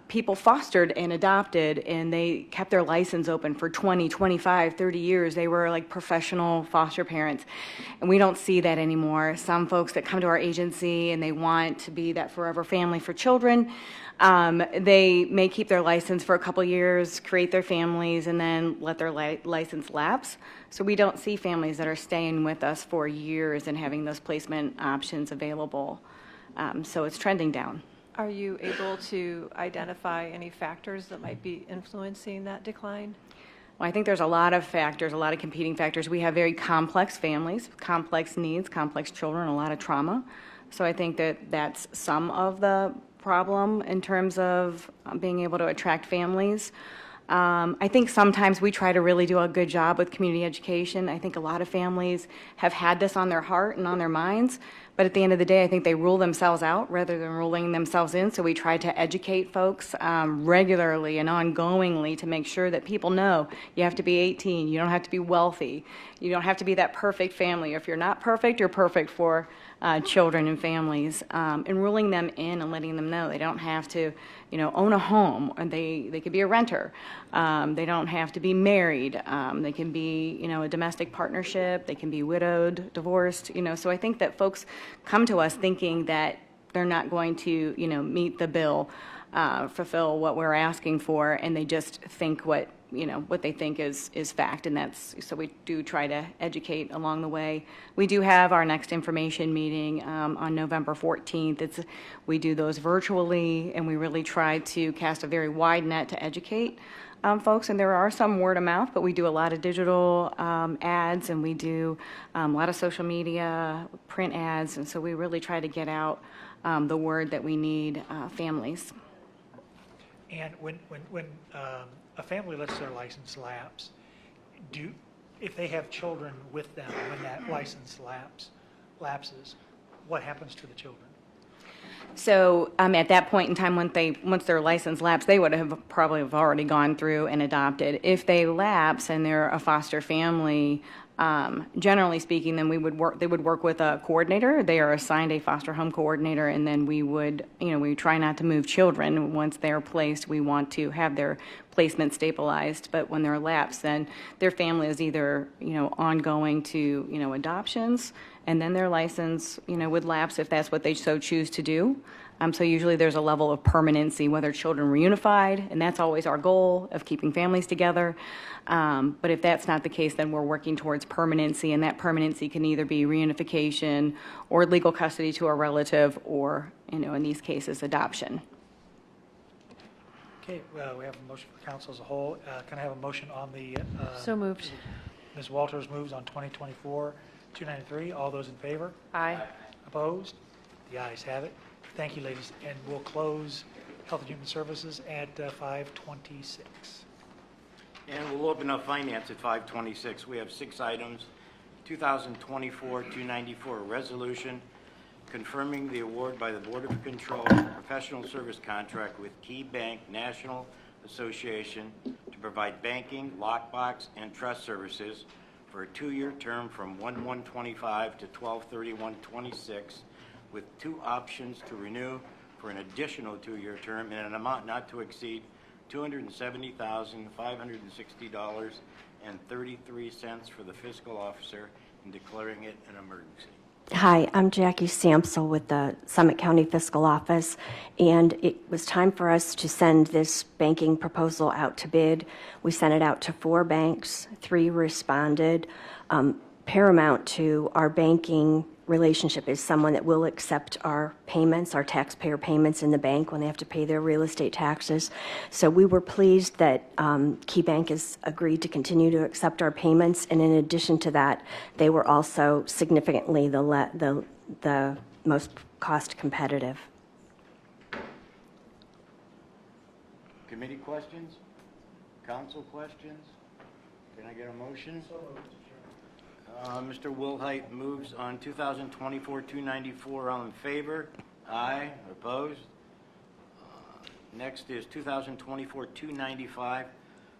people fostered and adopted, and they kept their license open for 20, 25, 30 years. They were like professional foster parents, and we don't see that anymore. Some folks that come to our agency and they want to be that forever family for children, they may keep their license for a couple years, create their families, and then let their license lapse. So we don't see families that are staying with us for years and having those placement options available. So it's trending down. Are you able to identify any factors that might be influencing that decline? Well, I think there's a lot of factors, a lot of competing factors. We have very complex families, complex needs, complex children, a lot of trauma. So I think that that's some of the problem in terms of being able to attract families. I think sometimes we try to really do a good job with community education. I think a lot of families have had this on their heart and on their minds, but at the end of the day, I think they rule themselves out rather than ruling themselves in. So we try to educate folks regularly and ongoingly to make sure that people know you have to be 18, you don't have to be wealthy, you don't have to be that perfect family. If you're not perfect, you're perfect for children and families, and ruling them in and letting them know they don't have to, own a home, and they could be a renter. They don't have to be married. They can be, a domestic partnership. They can be widowed, divorced. So I think that folks come to us thinking that they're not going to, meet the bill, fulfill what we're asking for, and they just think what they think is fact, and so we do try to educate along the way. We do have our next information meeting on November 14th. We do those virtually, and we really try to cast a very wide net to educate folks, and there are some word of mouth, but we do a lot of digital ads, and we do a lot of social media, print ads, and so we really try to get out the word that we need families. And when a family lets their license lapse, if they have children with them when that license lapses, what happens to the children? So at that point in time, once their license lapsed, they would have probably already gone through and adopted. If they lapse and they're a foster family, generally speaking, then they would work with a coordinator. They are assigned a foster home coordinator, and then we try not to move children. Once they're placed, we want to have their placement stabilized. But when they're lapsed, then their family is either, ongoing to, adoptions, and then their license, would lapse if that's what they so choose to do. So usually there's a level of permanency, whether children reunified, and that's always our goal of keeping families together. But if that's not the case, then we're working towards permanency, and that permanency can either be reunification or legal custody to a relative or, in these cases, adoption. Okay, well, we have a motion for council as a whole. Can I have a motion on the? So moved. Ms. Walters moves on 2024-293. All those in favor? Aye. Opposed? The ayes have it. Thank you, ladies, and we'll close Health and Human Services at 5:26. And we'll open up finance at 5:26. We have 6 items. 2024-294, a resolution confirming the award by the Board of Control of a professional service contract with Key Bank National Association to provide banking, lockbox, and trust services for a 2-year term from 1/1/25 to 12/31/26, with 2 options to renew for an additional 2-year term in an amount not to exceed $270,560.33 for the fiscal officer, and declaring it an emergency. Hi, I'm Jackie Samsel with the Summit County Fiscal Office, and it was time for us to send this banking proposal out to bid. We sent it out to 4 banks, 3 responded. Paramount to our banking relationship is someone that will accept our payments, our taxpayer payments in the bank when they have to pay their real estate taxes. So we were pleased that KeyBank has agreed to continue to accept our payments, and in addition to that, they were also significantly the most cost competitive. Committee questions? Council questions? Can I get a motion? Mr. Wilhite moves on 2024-294. All in favor? Aye. Opposed? Next is 2024-295,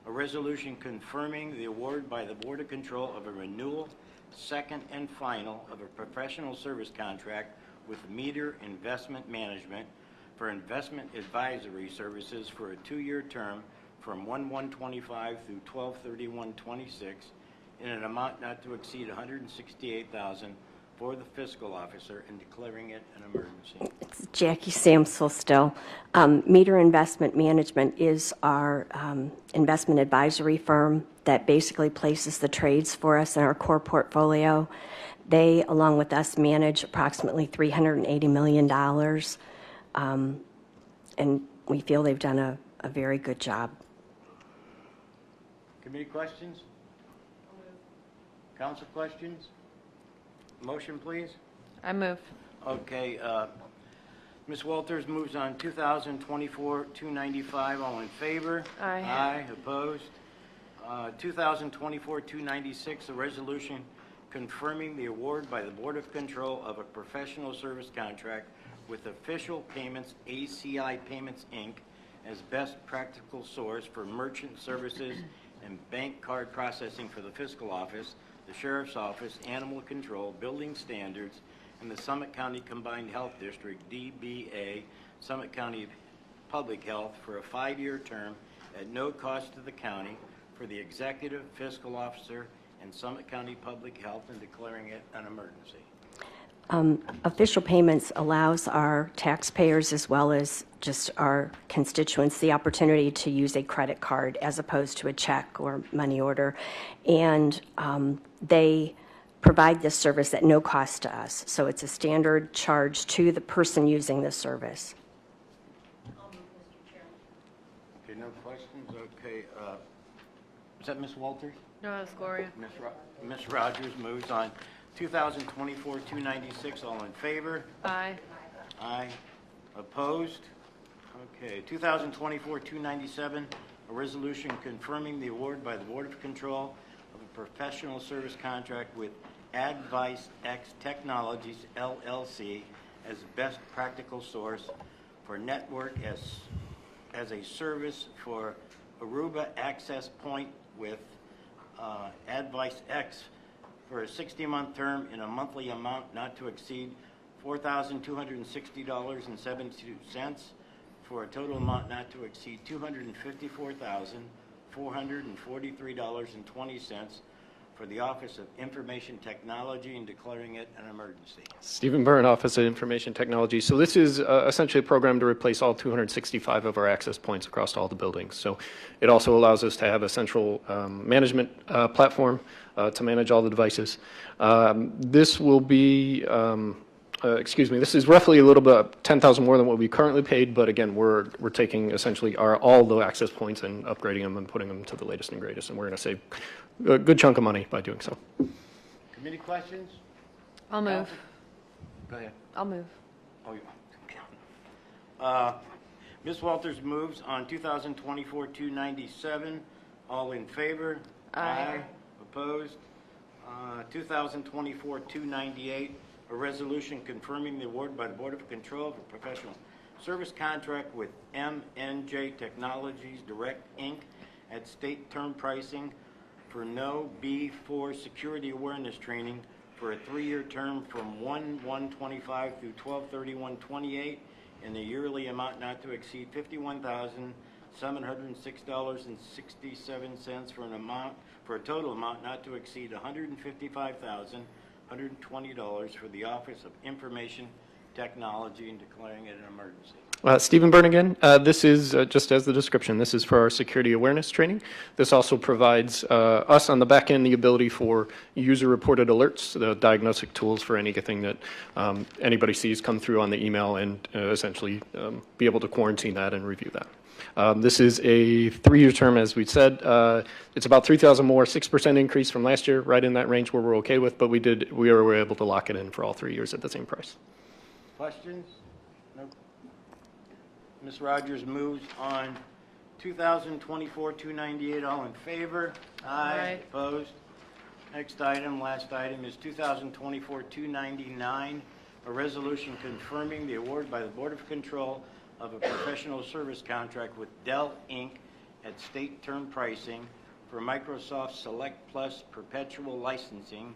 a resolution confirming the award by the Board of Control of a renewal, second and final, of a professional service contract with Meter Investment Management for investment advisory services for a 2-year term from 1/1/25 through 12/31/26, in an amount not to exceed $168,000 for the fiscal officer, and declaring it an emergency. It's Jackie Samsel still. Meter Investment Management is our investment advisory firm that basically places the trades for us in our core portfolio. They, along with us, manage approximately $380 million, and we feel they've done a very good job. Committee questions? Council questions? Motion, please. I move. Okay, Ms. Walters moves on 2024-295. All in favor? Aye. Aye, opposed? 2024-296, a resolution confirming the award by the Board of Control of a professional service contract with Official Payments, ACI Payments, Inc., as best practical source for merchant services and bank card processing for the fiscal office, the sheriff's office, animal control, building standards, and the Summit County Combined Health District, DBA, Summit County Public Health, for a 5-year term at no cost to the county for the executive, fiscal officer, and Summit County Public Health, and declaring it an emergency. Official Payments allows our taxpayers as well as just our constituents the opportunity to use a credit card as opposed to a check or money order. And they provide this service at no cost to us. So it's a standard charge to the person using the service. Okay, no questions? Okay, is that Ms. Walters? No, it's Gloria. Ms. Rogers moves on 2024-296. All in favor? Aye. Aye. Opposed? Okay, 2024-297, a resolution confirming the award by the Board of Control of a professional service contract with Advice X Technologies, LLC, as best practical source for network as a service for Aruba Access Point with Advice X for a 60-month term in a monthly amount not to exceed $4,260.72 for a total amount not to exceed $254,443.20 for the Office of Information Technology, and declaring it an emergency. Stephen Byrne, Office of Information Technology. So this is essentially a program to replace all 265 of our access points across all the buildings. So it also allows us to have a central management platform to manage all the devices. This will be, this is roughly a little bit, $10,000 more than what we currently paid, but again, we're taking essentially all the access points and upgrading them and putting them to the latest and greatest, and we're going to save a good chunk of money by doing so. Committee questions? I'll move. Go ahead. I'll move. Oh, Ms. Walters moves on 2024-297. All in favor? Aye. Opposed? 2024-298, a resolution confirming the award by the Board of Control of a professional service contract with MNJ Technologies Direct, Inc. at state term pricing for no B4 security awareness training for a 3-year term from 1/1/25 through 12/31/28 in the yearly amount not to exceed $51,706.67 for a total amount not to exceed $155,120 for the Office of Information Technology, and declaring it an emergency. Stephen Byrne again. This is, just as the description, this is for our security awareness training. This also provides us on the back end the ability for user-reported alerts, the diagnostic tools for anything that anybody sees come through on the email, and essentially be able to quarantine that and review that. This is a 3-year term, as we said. It's about $3,000 more, 6% increase from last year, right in that range where we're okay with, but we were able to lock it in for all 3 years at the same price. Questions? No. Ms. Rogers moves on 2024-298. All in favor? Aye. Opposed? Next item, last item, is 2024-299, a resolution confirming the award by the Board of Control of a professional service contract with Dell, Inc. at state term pricing for Microsoft Select Plus perpetual licensing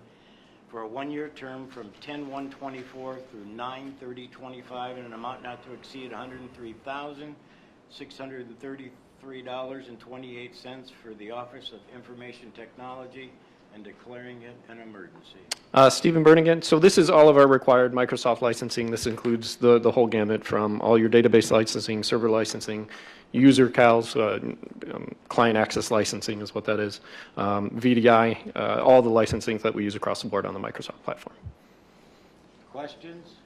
for a 1-year term from 10/1/24 through 9/30/25 in an amount not to exceed $103,633.28 for the Office of Information Technology, and declaring it an emergency. Stephen Byrne again. So this is all of our required Microsoft licensing. This includes the whole gamut from all your database licensing, server licensing, user CALs, client access licensing is what that is, VDI, all the licensing that we use across the board on the Microsoft platform. Questions?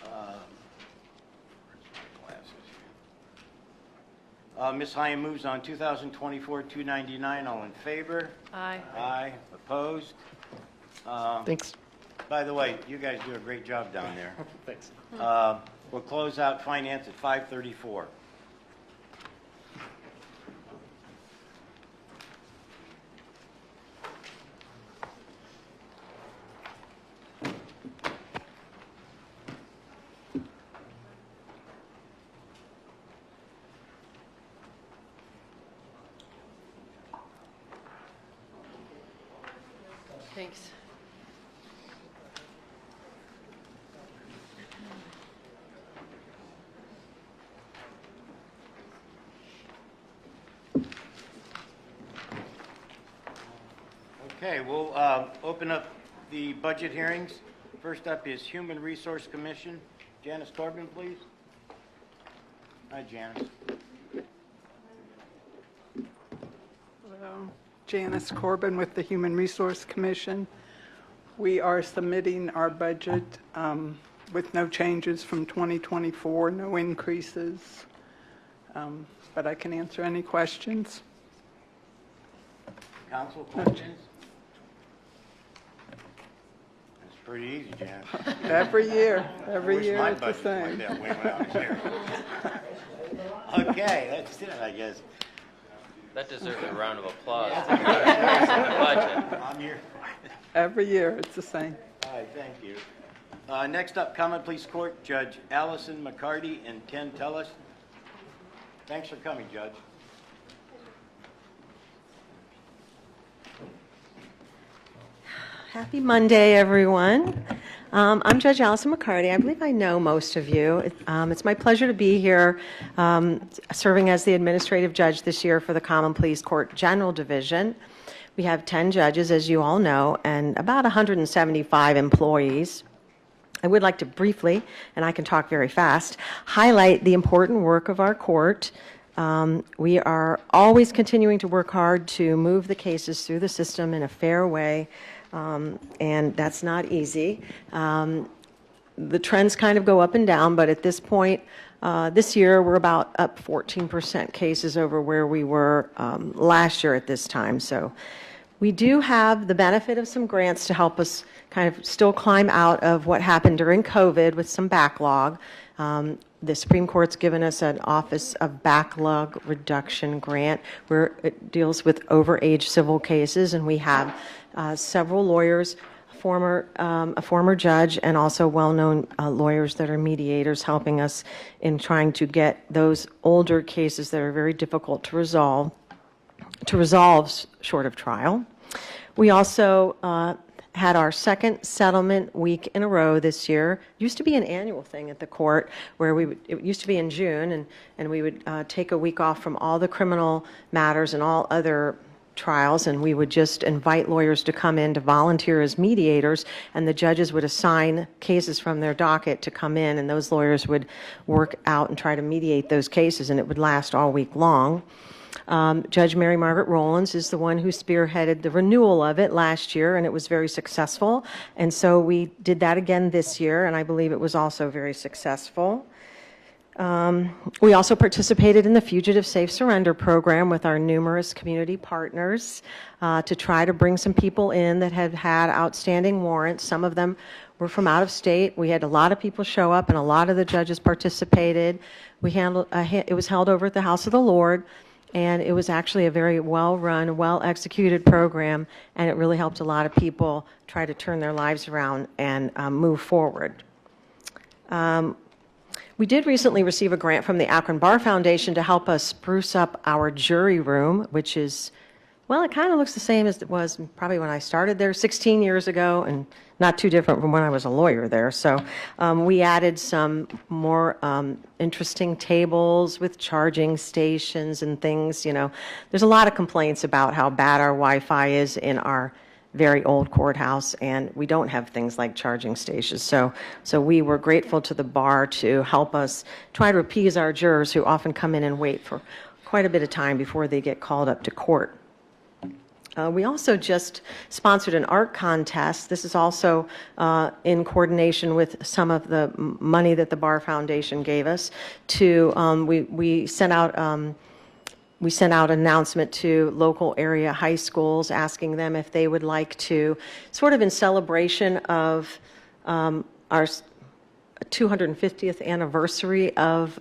Where's my glasses Ms. Hyan moves on 2024-299. All in favor? Aye. Aye. Opposed? Thanks. By the way, you guys do a great job down there. Thanks. We'll close out finance at 5:34. Thanks. Okay, we'll open up the budget hearings. First up is Human Resource Commission. Janice Corbin, please. Hi, Janice. Hello, Janice Corbin with the Human Resource Commission. We are submitting our budget with no changes from 2024, no increases, but I can answer any questions. Council questions? It's pretty easy, Janice. Every year My it's the budget's like same. that way when I was here. Okay, that's it, I guess. That deserves a round of applause. I'm here. Every year it's the same. All right, thank you. Next up, Common Pleas Court, Judge Allison McCarty and Ken Tellis. Thanks for coming, Judge. Happy Monday, everyone. I'm Judge Allison McCarty. I believe I know most of you. It's my pleasure to be here serving as the administrative judge this year for the Common Pleas Court General Division. We have 10 judges, as you all know, and about 175 employees. I would like to briefly, and I can talk very fast, highlight the important work of our court. We are always continuing to work hard to move the cases through the system in a fair way. And that's not easy. The trends kind of go up and down, but at this point, this year, we're about up 14% cases over where we were last year at this time. So we do have the benefit of some grants to help us kind of still climb out of what happened during COVID with some backlog. The Supreme Court's given us an Office of Backlog Reduction grant where it deals with overage civil cases, and we have several lawyers, a former judge, and also well-known lawyers that are mediators helping us in trying to get those older cases that are very difficult to resolve short of trial. We also had our second settlement week in a row this year. It used to be an annual thing at the court where it used to be in June, and we would take a week off from all the criminal matters and all other trials, and we would just invite lawyers to come in to volunteer as mediators, and the judges would assign cases from their docket to come in, and those lawyers would work out and try to mediate those cases, and it would last all week long. Judge Mary Margaret Rollins is the one who spearheaded the renewal of it last year, and it was very successful. And so we did that again this year, and I believe it was also very successful. We also participated in the Fugitive Safe Surrender program with our numerous community partners to try to bring some people in that had had outstanding warrants. Some of them were from out of state. We had a lot of people show up, and a lot of the judges participated. It was held over at the House of the Lord. And it was actually a very well-run, well-executed program, and it really helped a lot of people try to turn their lives around and move forward. We did recently receive a grant from the Akron Bar Foundation to help us spruce up our jury room, which is, well, it kind of looks the same as it was probably when I started there 16 years ago, and not too different from when I was a lawyer there. So we added some more interesting tables with charging stations and things. You know, there's a lot of complaints about how bad our Wi-Fi is in our very old courthouse, and we don't have things like charging stations. So we were grateful to the bar to help us try to appease our jurors who often come in and wait for quite a bit of time before they get called up to court. We also just sponsored an art contest. This is also in coordination with some of the money that the Bar Foundation gave us. We sent out We sent out an announcement to local area high schools asking them if they would like to, sort of in celebration of our 250th anniversary of,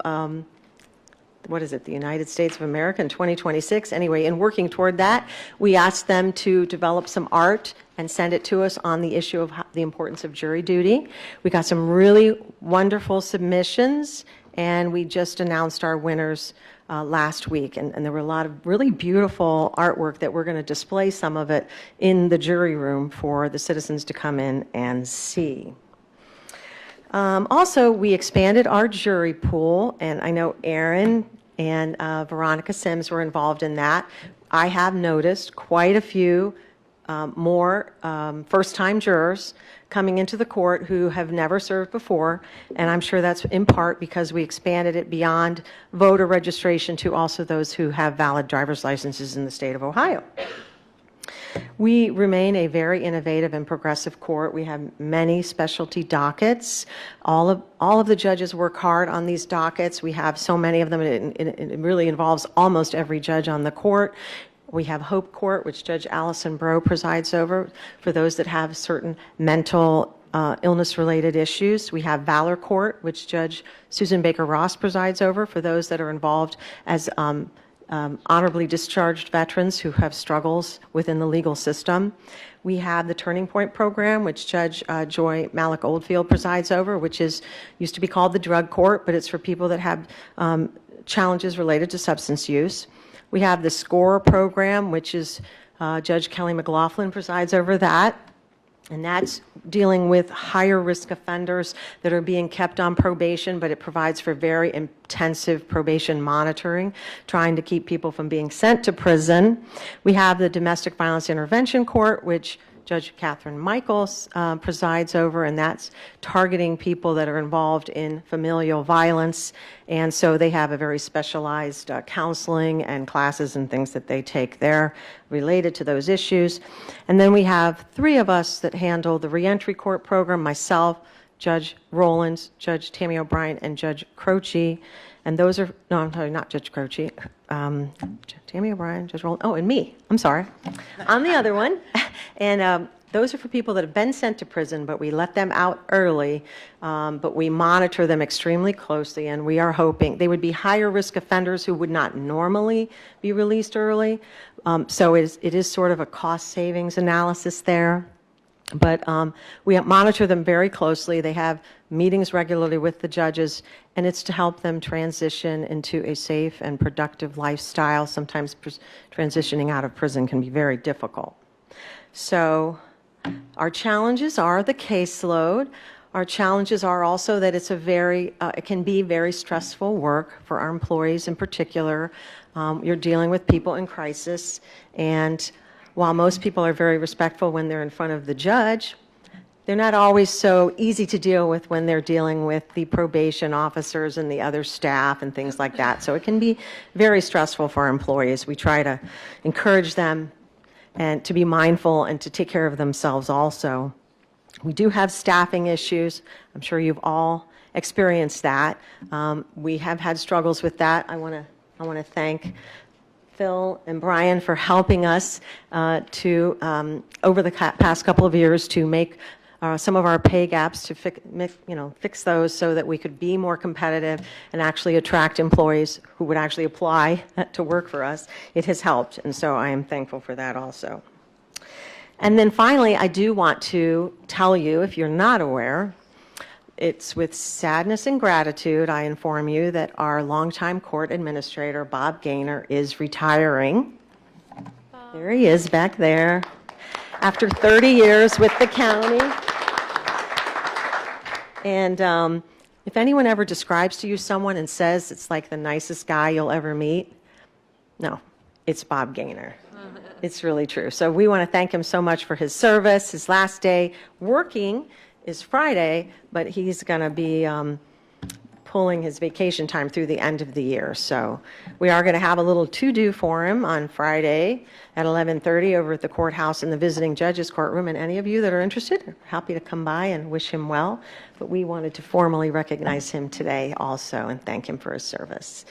what is it, the United States of America in 2026. Anyway, in working toward that, we asked them to develop some art and send it to us on the issue of the importance of jury duty. We got some really wonderful submissions, and we just announced our winners last week. And there were a lot of really beautiful artwork that we're going to display some of it in the jury room for the citizens to come in and see. Also, we expanded our jury pool, and I know Aaron and Veronica Sims were involved in that. I have noticed quite a few more first-time jurors coming into the court who have never served before, and I'm sure that's in part because we expanded it beyond voter registration to also those who have valid driver's licenses in the state of Ohio. We remain a very innovative and progressive court. We have many specialty dockets. All of the judges work hard on these dockets. We have so many of them, it really involves almost every judge on the court. We have Hope Court, which Judge Allison Breaux presides over for those that have certain mental illness-related issues. We have Valor Court, which Judge Susan Baker Ross presides over for those that are involved as honorably discharged veterans who have struggles within the legal system. We have the Turning Point Program, which Judge Joy Malik Oldfield presides over, which used to be called the Drug Court, but it's for people that have challenges related to substance use. We have the SCORE program, which is Judge Kelly McLaughlin presides over that. And that's dealing with higher risk offenders that are being kept on probation, but it provides for very intensive probation monitoring, trying to keep people from being sent to prison. We have the Domestic Violence Intervention Court, which Judge Catherine Michaels presides over, and that's targeting people that are involved in familial violence. And so they have a very specialized counseling and classes and things that they take there related to those issues. And then we have three of us that handle the reentry court program, myself, Judge Rowlands, Judge Tammy O'Brien, and Judge Croce. And those are, no, I'm sorry, not Judge Croce, Tammy O'Brien, Judge Rowlands, oh, and me, I'm sorry. I'm the other one. And those are for people that have been sent to prison, but we let them out early, but we monitor them extremely closely, and we are hoping they would be higher risk offenders who would not normally be released early. So it is sort of a cost savings analysis there. But we monitor them very closely. They have meetings regularly with the judges, and it's to help them transition into a safe and productive lifestyle. Sometimes transitioning out of prison can be very difficult. So our challenges are the caseload. Our challenges are also that it's it can be very stressful work for our employees in particular. You're dealing with people in crisis, and while most people are very respectful when they're in front of the judge, they're not always so easy to deal with when they're dealing with the probation officers and the other staff and things like that. So it can be very stressful for our employees. We try to encourage them and to be mindful and to take care of themselves also. We do have staffing issues. I'm sure you've all experienced that. We have had struggles with that. I want to thank Phil and Brian for helping us over the past couple of years to make some of our pay gaps to fix those so that we could be more competitive and actually attract employees who would actually apply to work for us. It has helped, and so I am thankful for that also. And then finally, I do want to tell you, if you're not aware, it's with sadness and gratitude I inform you that our longtime court administrator, Bob Gaynor, is retiring. There he is back there. After 30 years with the county. And if anyone ever describes to you someone and says it's like the nicest guy you'll ever meet, no, it's Bob Gaynor. It's really true. So we want to thank him so much for his service. His last day working is Friday, but he's going to be pulling his vacation time through the end of the year. So we are going to have a little to-do for him on Friday at 11:30 over at the courthouse in the visiting judge's courtroom. And any of you that are interested are happy to come by and wish him well. But we wanted to formally recognize him today also and thank him for his service.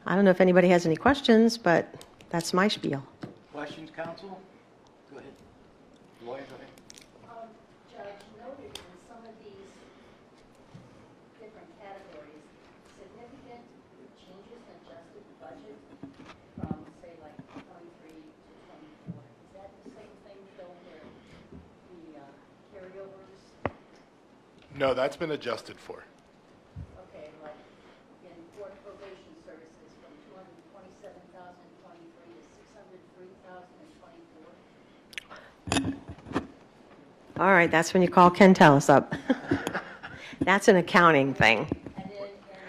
I don't know if anybody has any questions, but that's my spiel. Questions, council? Go ahead. Lawyer, go ahead. Judge, noted in some of these different categories, significant changes in adjusted budget from, say, like 23 to 24. Is that the same thing, though, where the carryovers? No, that's been adjusted for. Okay, like in court probation services from 227,023 to 603,024. All right, that's when you call Ken Tellis up. That's an accounting thing. And then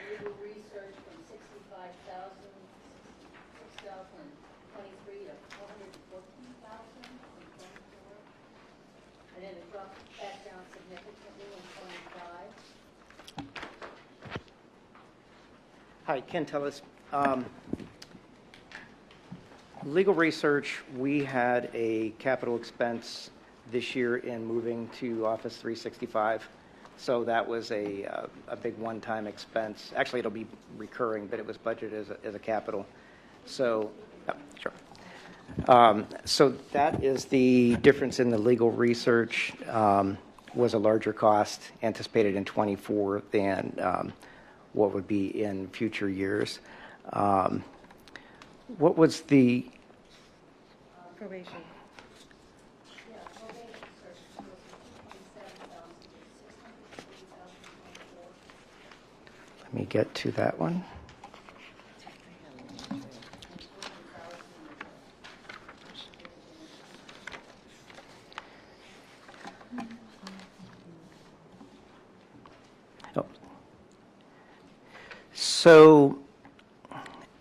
legal research from 6,023 to 414,000 in 24. And then it dropped back down significantly in 25. Hi, Ken Tellis. Legal research, we had a capital expense this year in moving to Office 365. So that was a big one-time expense. Actually, it'll be recurring, but it was budgeted as a capital. So, yeah, sure. So that is the difference in the legal research. Was a larger cost anticipated in 24 than what would be in future years. What was the Probation. Let me get to that one. Oh. So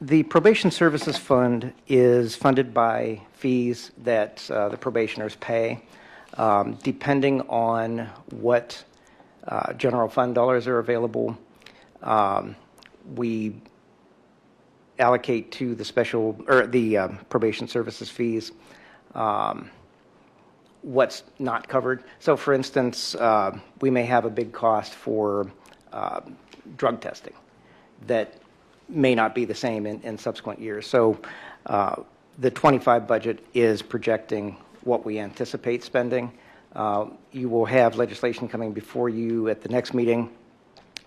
the Probation Services Fund is funded by fees that the probationers pay. Depending on what general fund dollars are available, we allocate to the special, or the probation services fees, what's not covered. So for instance, we may have a big cost for drug testing that may not be the same in subsequent years. So the 25 budget is projecting what we anticipate spending. You will have legislation coming before you at the next meeting,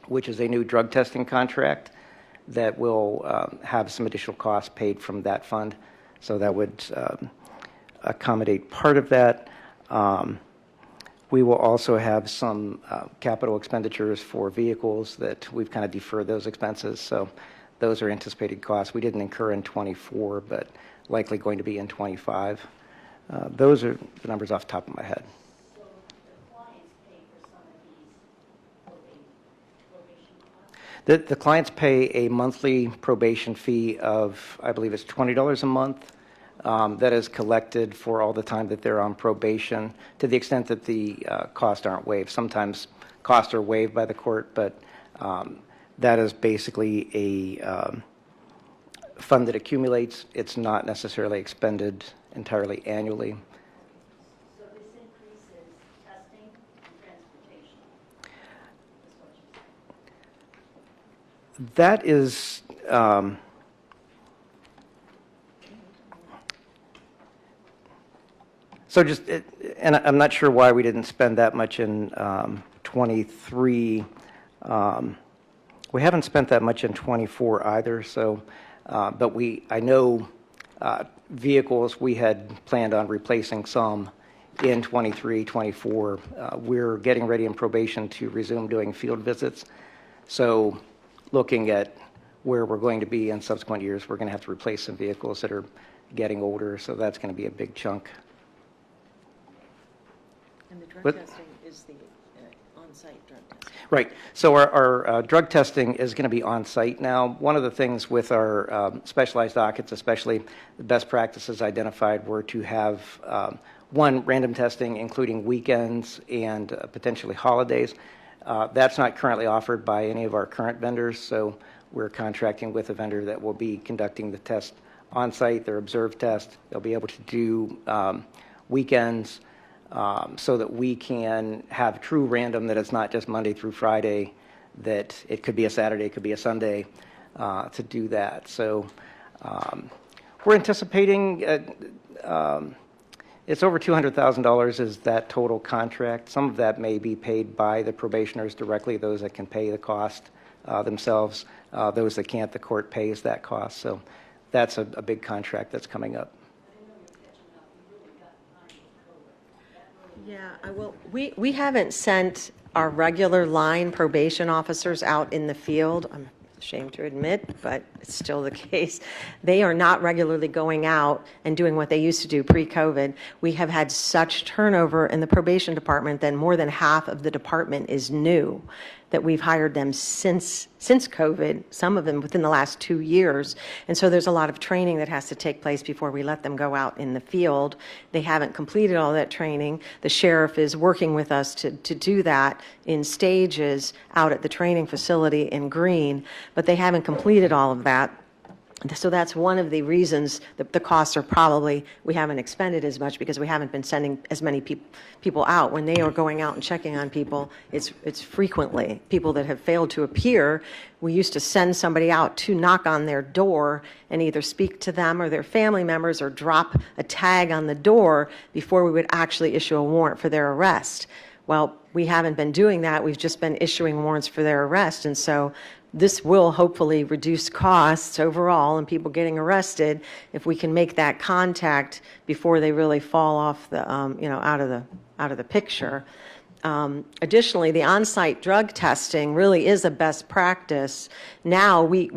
which is a new drug testing contract that will have some additional costs paid from that fund. So that would accommodate part of that. We will also have some capital expenditures for vehicles that we've kind of deferred those expenses. So those are anticipated costs. We didn't incur in 24, but likely going to be in 25. Those are the numbers off the top of my head. So the clients pay for some of these probation costs? The clients pay a monthly probation fee of, I believe it's $20 a month. That is collected for all the time that they're on probation, to the extent that the costs aren't waived. Sometimes costs are waived by the court, but that is basically a fund that accumulates. It's not necessarily expended entirely annually. So this increases testing and transportation, is what you're saying? That is, so just, and I'm not sure why we didn't spend that much in 23. We haven't spent that much in 24 either, so, but I know vehicles, we had planned on replacing some in 23, 24. We're getting ready in probation to resume doing field visits. So looking at where we're going to be in subsequent years, we're going to have to replace some vehicles that are getting older, so that's going to be a big chunk. And the drug But- testing is the on-site drug testing. Right. So our drug testing is going to be on-site now. One of the things with our specialized dockets, especially the best practices identified, were to have one, random testing, including weekends and potentially holidays. That's not currently offered by any of our current vendors, so we're contracting with a vendor that will be conducting the test on-site, their observed test. They'll be able to do weekends, so that we can have true random, that it's not just Monday through Friday, that it could be a Saturday, it could be a Sunday. to do that. So we're anticipating it's over $200,000 is that total contract. Some of that may be paid by the probationers directly, those that can pay the cost themselves. Those that can't, the court pays that cost. So that's a big contract that's coming up. Yeah, we haven't sent our regular line probation officers out in the field. I'm ashamed to admit, but it's still the case. They are not regularly going out and doing what they used to do pre-COVID. We have had such turnover in the probation department that more than half of the department is new, that we've hired them since COVID, some of them within the last 2 years. And so there's a lot of training that has to take place before we let them go out in the field. They haven't completed all that training. The sheriff is working with us to do that in stages out at the training facility in Greene, but they haven't completed all of that. So that's one of the reasons that the costs are probably, we haven't expended as much because we haven't been sending as many people out. When they are going out and checking on people, it's frequently people that have failed to appear. We used to send somebody out to knock on their door and either speak to them or their family members or drop a tag on the door before we would actually issue a warrant for their arrest. Well, we haven't been doing that. We've just been issuing warrants for their arrest. And so this will hopefully reduce costs overall and people getting arrested if we can make that contact before they really fall off the, out of the picture. Additionally, the on-site drug testing really is a best practice. Now we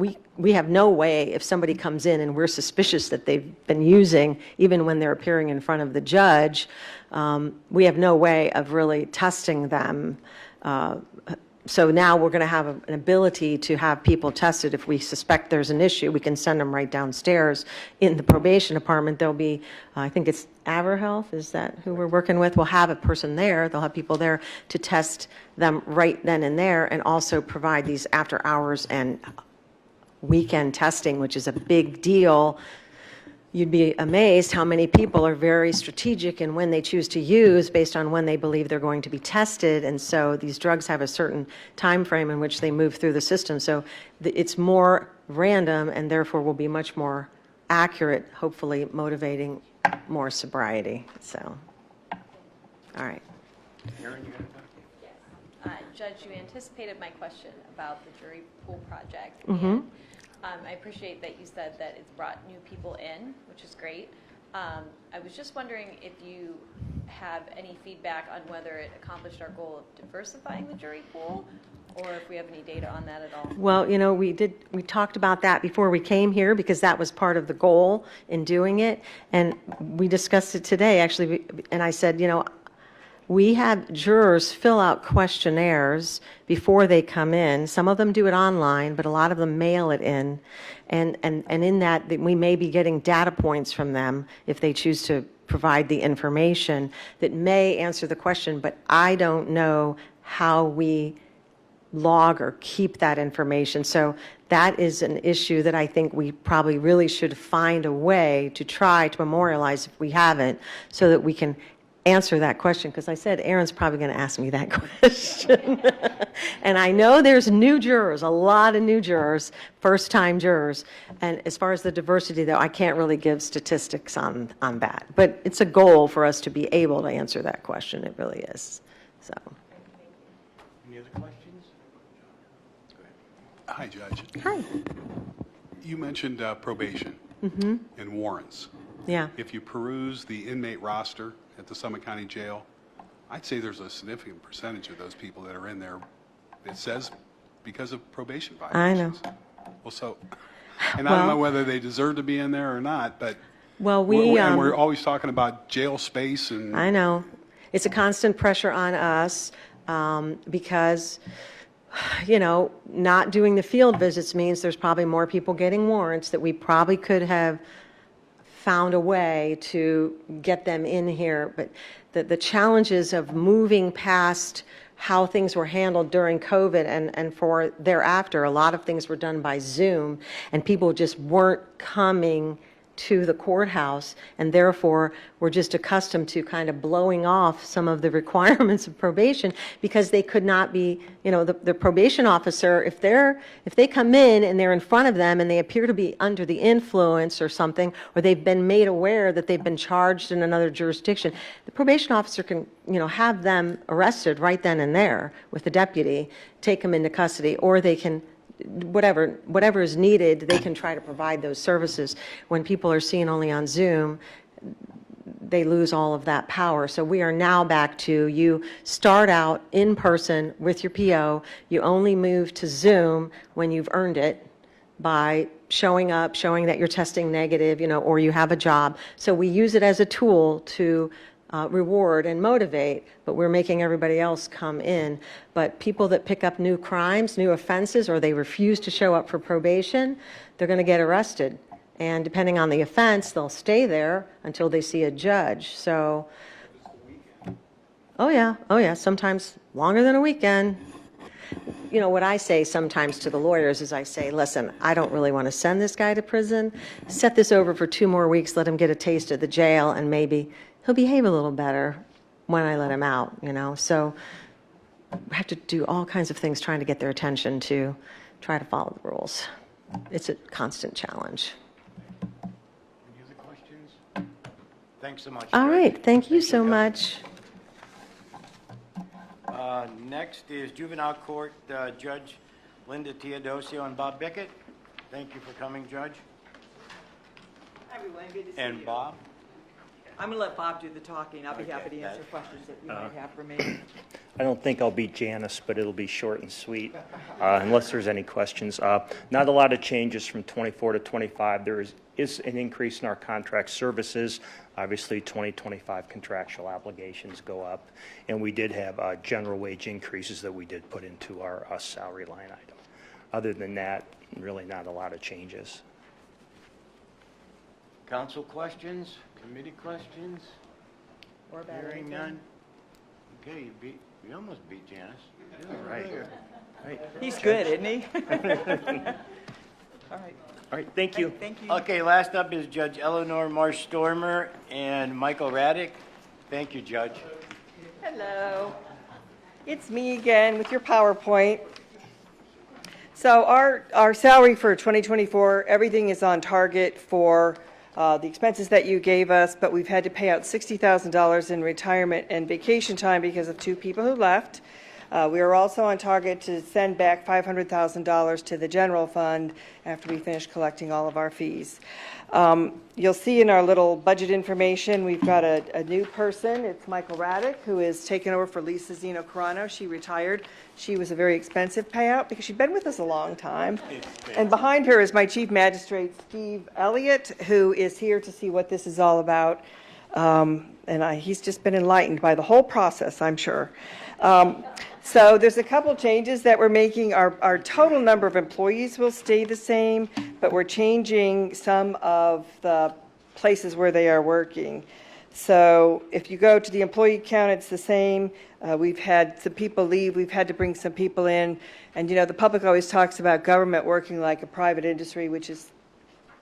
have no way, if somebody comes in and we're suspicious that they've been using, even when they're appearing in front of the judge, we have no way of really testing them. So now we're going to have an ability to have people tested. If we suspect there's an issue, we can send them right downstairs. In the probation department, there'll be, I think it's AverHealth, is that who we're working with? We'll have a person there. They'll have people there to test them right then and there, and also provide these after hours and weekend testing, which is a big deal. You'd be amazed how many people are very strategic in when they choose to use based on when they believe they're going to be tested. And so these drugs have a certain time frame in which they move through the system. So it's more random and therefore will be much more accurate, hopefully motivating more sobriety. So, all right. Judge, you anticipated my question about the jury pool project. Mm-hmm. I appreciate that you said that it's brought new people in, which is great. I was just wondering if you have any feedback on whether it accomplished our goal of diversifying the jury pool, or if we have any data on that at all. Well, we talked about that before we came here because that was part of the goal in doing it. And we discussed it today, actually, and I said, we have jurors fill out questionnaires before they come in. Some of them do it online, but a lot of them mail it in. And in that, we may be getting data points from them if they choose to provide the information that may answer the question, but I don't know how we log or keep that information. So that is an issue that I think we probably really should find a way to try to memorialize if we haven't, so that we can answer that question, because I said Aaron's probably going to ask me that question. And I know there's new jurors, a lot of new jurors, first-time jurors. And as far as the diversity, though, I can't really give statistics on that. But it's a goal for us to be able to answer that question. It really is. So. Any other questions? Hi, Judge. Hi. You mentioned probation and warrants. Yeah. If you peruse the inmate roster at the Summit County Jail, I'd say there's a significant percentage of those people that are in there, it says, because of probation violations. I know. Well, so, and I don't know whether they deserve to be in there or not, but and we're always talking about jail space and. I know. It's a constant pressure on us because, not doing the field visits means there's probably more people getting warrants that we probably could have found a way to get them in here. But the challenges of moving past how things were handled during COVID and for thereafter, a lot of things were done by Zoom, and people just weren't coming to the courthouse, and therefore we're just accustomed to kind of blowing off some of the requirements of probation because they could not be, the probation officer, if they come in and they're in front of them and they appear to be under the influence or something, or they've been made aware that they've been charged in another jurisdiction, the probation officer can, have them arrested right then and there with the deputy, take them into custody, or they can whatever is needed, they can try to provide those services. When people are seen only on Zoom, they lose all of that power. So we are now back to you start out in person with your PO. You only move to Zoom when you've earned it by showing up, showing that you're testing negative, or you have a job. So we use it as a tool to reward and motivate, but we're making everybody else come in. But people that pick up new crimes, new offenses, or they refuse to show up for probation, they're going to get arrested. And depending on the offense, they'll stay there until they see a judge. So, oh yeah, sometimes longer than a weekend. What I say sometimes to the lawyers is I say, listen, I don't really want to send this guy to prison. Set this over for 2 more weeks, let him get a taste of the jail, and maybe he'll behave a little better when I let him out, So we have to do all kinds of things trying to get their attention to try to follow the rules. It's a constant challenge. Any other questions? Thanks so much. All Judge. right, thank you so much. Next is Juvenile Court Judge Linda Teodosio and Bob Bickett. Thank you for coming, Judge. Hi, everyone. Good to see And you. Bob. I'm going to let Bob do the talking. I'll be happy to answer questions that you might have for me. I don't think I'll beat Janice, but it'll be short and sweet, unless there's any questions. Not a lot of changes from 24 to 25. There is an increase in our contract services. Obviously, 2025 contractual obligations go up, and we did have general wage increases that we did put into our salary line item. Other than that, really not a lot of changes. Council questions? Committee questions? Or about Hearing none? Okay, you almost beat Janice. Yeah, right. He's good, isn't he? All right, thank you. Thank you. Okay, last up is Judge Eleanor Marsh-Stormer and Michael Raddick. Thank you, Judge. Hello. It's me again with your PowerPoint. So our salary for 2024, everything is on target for the expenses that you gave us, but we've had to pay out $60,000 in retirement and vacation time because of 2 people who left. We are also on target to send back $500,000 to the general fund after we finish collecting all of our fees. You'll see in our little budget information, we've got a new person. It's Michael Raddick, who is taking over for Lisa Zeno-Carano. She retired. She was a very expensive payout because she'd been with us a long time. And behind her is my Chief Magistrate, Steve Elliott, who is here to see what this is all about. He's just been enlightened by the whole process, I'm sure. So there's a couple changes that we're making. Our total number of employees will stay the same, but we're changing some of the places where they are working. So if you go to the employee count, it's the same. We've had some people leave. We've had to bring some people in. And, the public always talks about government working like a private industry, which is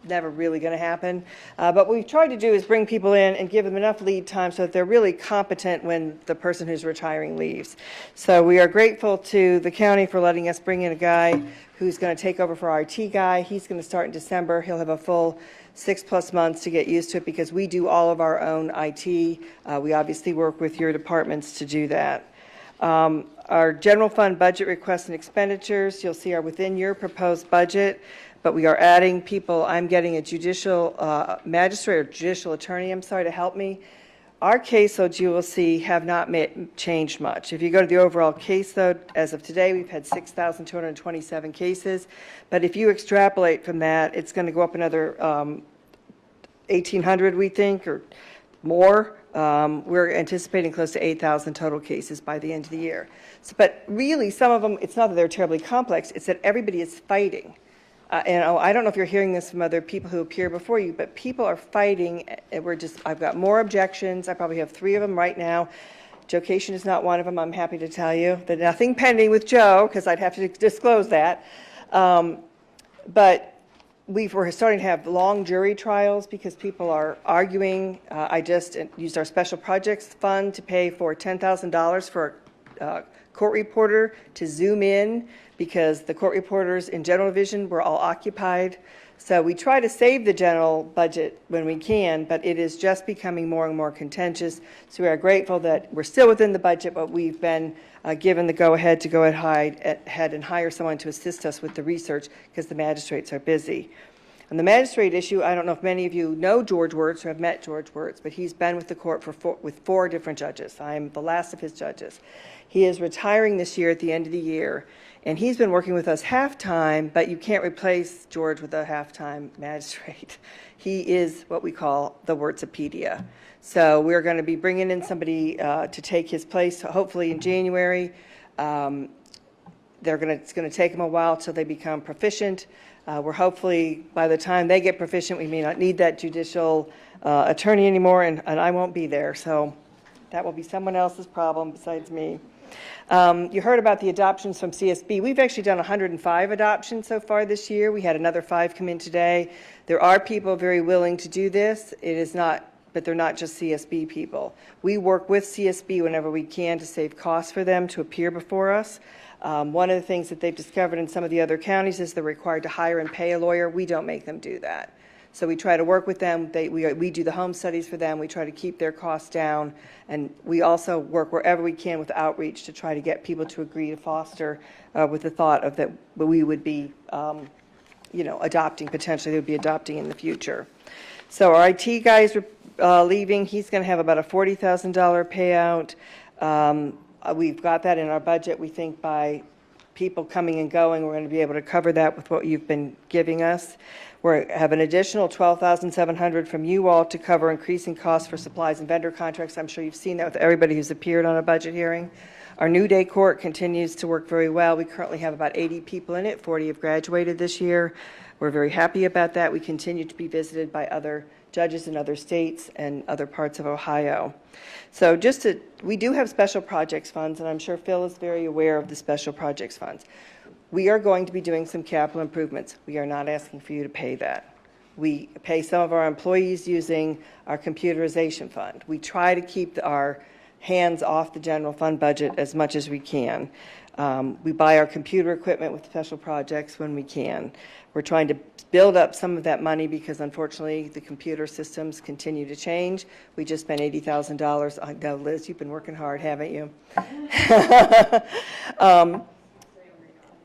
never really going to happen. But what we've tried to do is bring people in and give them enough lead time so that they're really competent when the person who's retiring leaves. So we are grateful to the county for letting us bring in a guy who's going to take over for our IT guy. He's going to start in December. He'll have a full 6+ months to get used to it because we do all of our own IT. We obviously work with your departments to do that. Our general fund budget requests and expenditures, you'll see, are within your proposed budget. But we are adding people. I'm getting a judicial magistrate or judicial attorney, to help me. Our caseloads, you will see, have not changed much. If you go to the overall caseload, as of today, we've had 6,227 cases. But if you extrapolate from that, it's going to go up another 1,800, we think, or more. We're anticipating close to 8,000 total cases by the end of the year. But really, some of them, it's not that they're terribly complex. It's that everybody is fighting. I don't know if you're hearing this from other people who appear before you, but people are fighting. I've got more objections. I probably have 3 of them right now. Joe Cation is not one of them, I'm happy to tell you. There's nothing pending with Joe, because I'd have to disclose that. But We're starting to have long jury trials because people are arguing. I just used our special projects fund to pay for $10,000 for a court reporter to zoom in because the court reporters in general division were all occupied. So we try to save the general budget when we can, but it is just becoming more and more contentious. So we are grateful that we're still within the budget, but we've been given the go-ahead to go ahead and hire someone to assist us with the research because the magistrates are busy. On the magistrate issue, I don't know if many of you know George Wirtz or have met George Wirtz, but he's been with the court with 4 different judges. I'm the last of his judges. He is retiring this year at the end of the year, and he's been working with us half-time, but you can't replace George with a half-time magistrate. He is what we call the Wirtzopedia. So we're going to be bringing in somebody to take his place, hopefully in January. It's going to take them a while till they become proficient. We're hopefully, by the time they get proficient, we may not need that judicial attorney anymore, and I won't be there. So that will be someone else's problem besides me. You heard about the adoptions from CSB. We've actually done 105 adoptions so far this year. We had another 5 come in today. There are people very willing to do this. It is not, but they're not just CSB people. We work with CSB whenever we can to save costs for them to appear before us. One of the things that they've discovered in some of the other counties is they're required to hire and pay a lawyer. We don't make them do that. So we try to work with them. We do the home studies for them. We try to keep their costs down. And we also work wherever we can with outreach to try to get people to agree to foster with the thought of that we would be, adopting, potentially they would be adopting in the future. So our IT guy's leaving. He's going to have about a $40,000 payout. We've got that in our budget. We think by people coming and going, we're going to be able to cover that with what you've been giving us. We have an additional $12,700 from you all to cover increasing costs for supplies and vendor contracts. I'm sure you've seen that with everybody who's appeared on a budget hearing. Our New Day Court continues to work very well. We currently have about 80 people in it. 40 have graduated this year. We're very happy about that. We continue to be visited by other judges in other states and other parts of Ohio. So we do have special projects funds, and I'm sure Phil is very aware of the special projects funds. We are going to be doing some capital improvements. We are not asking for you to pay that. We pay some of our employees using our computerization fund. We try to keep our hands off the general fund budget as much as we can. We buy our computer equipment with special projects when we can. We're trying to build up some of that money because unfortunately the computer systems continue to change. We just spent $80,000. I know, Liz, you've been working hard, haven't you?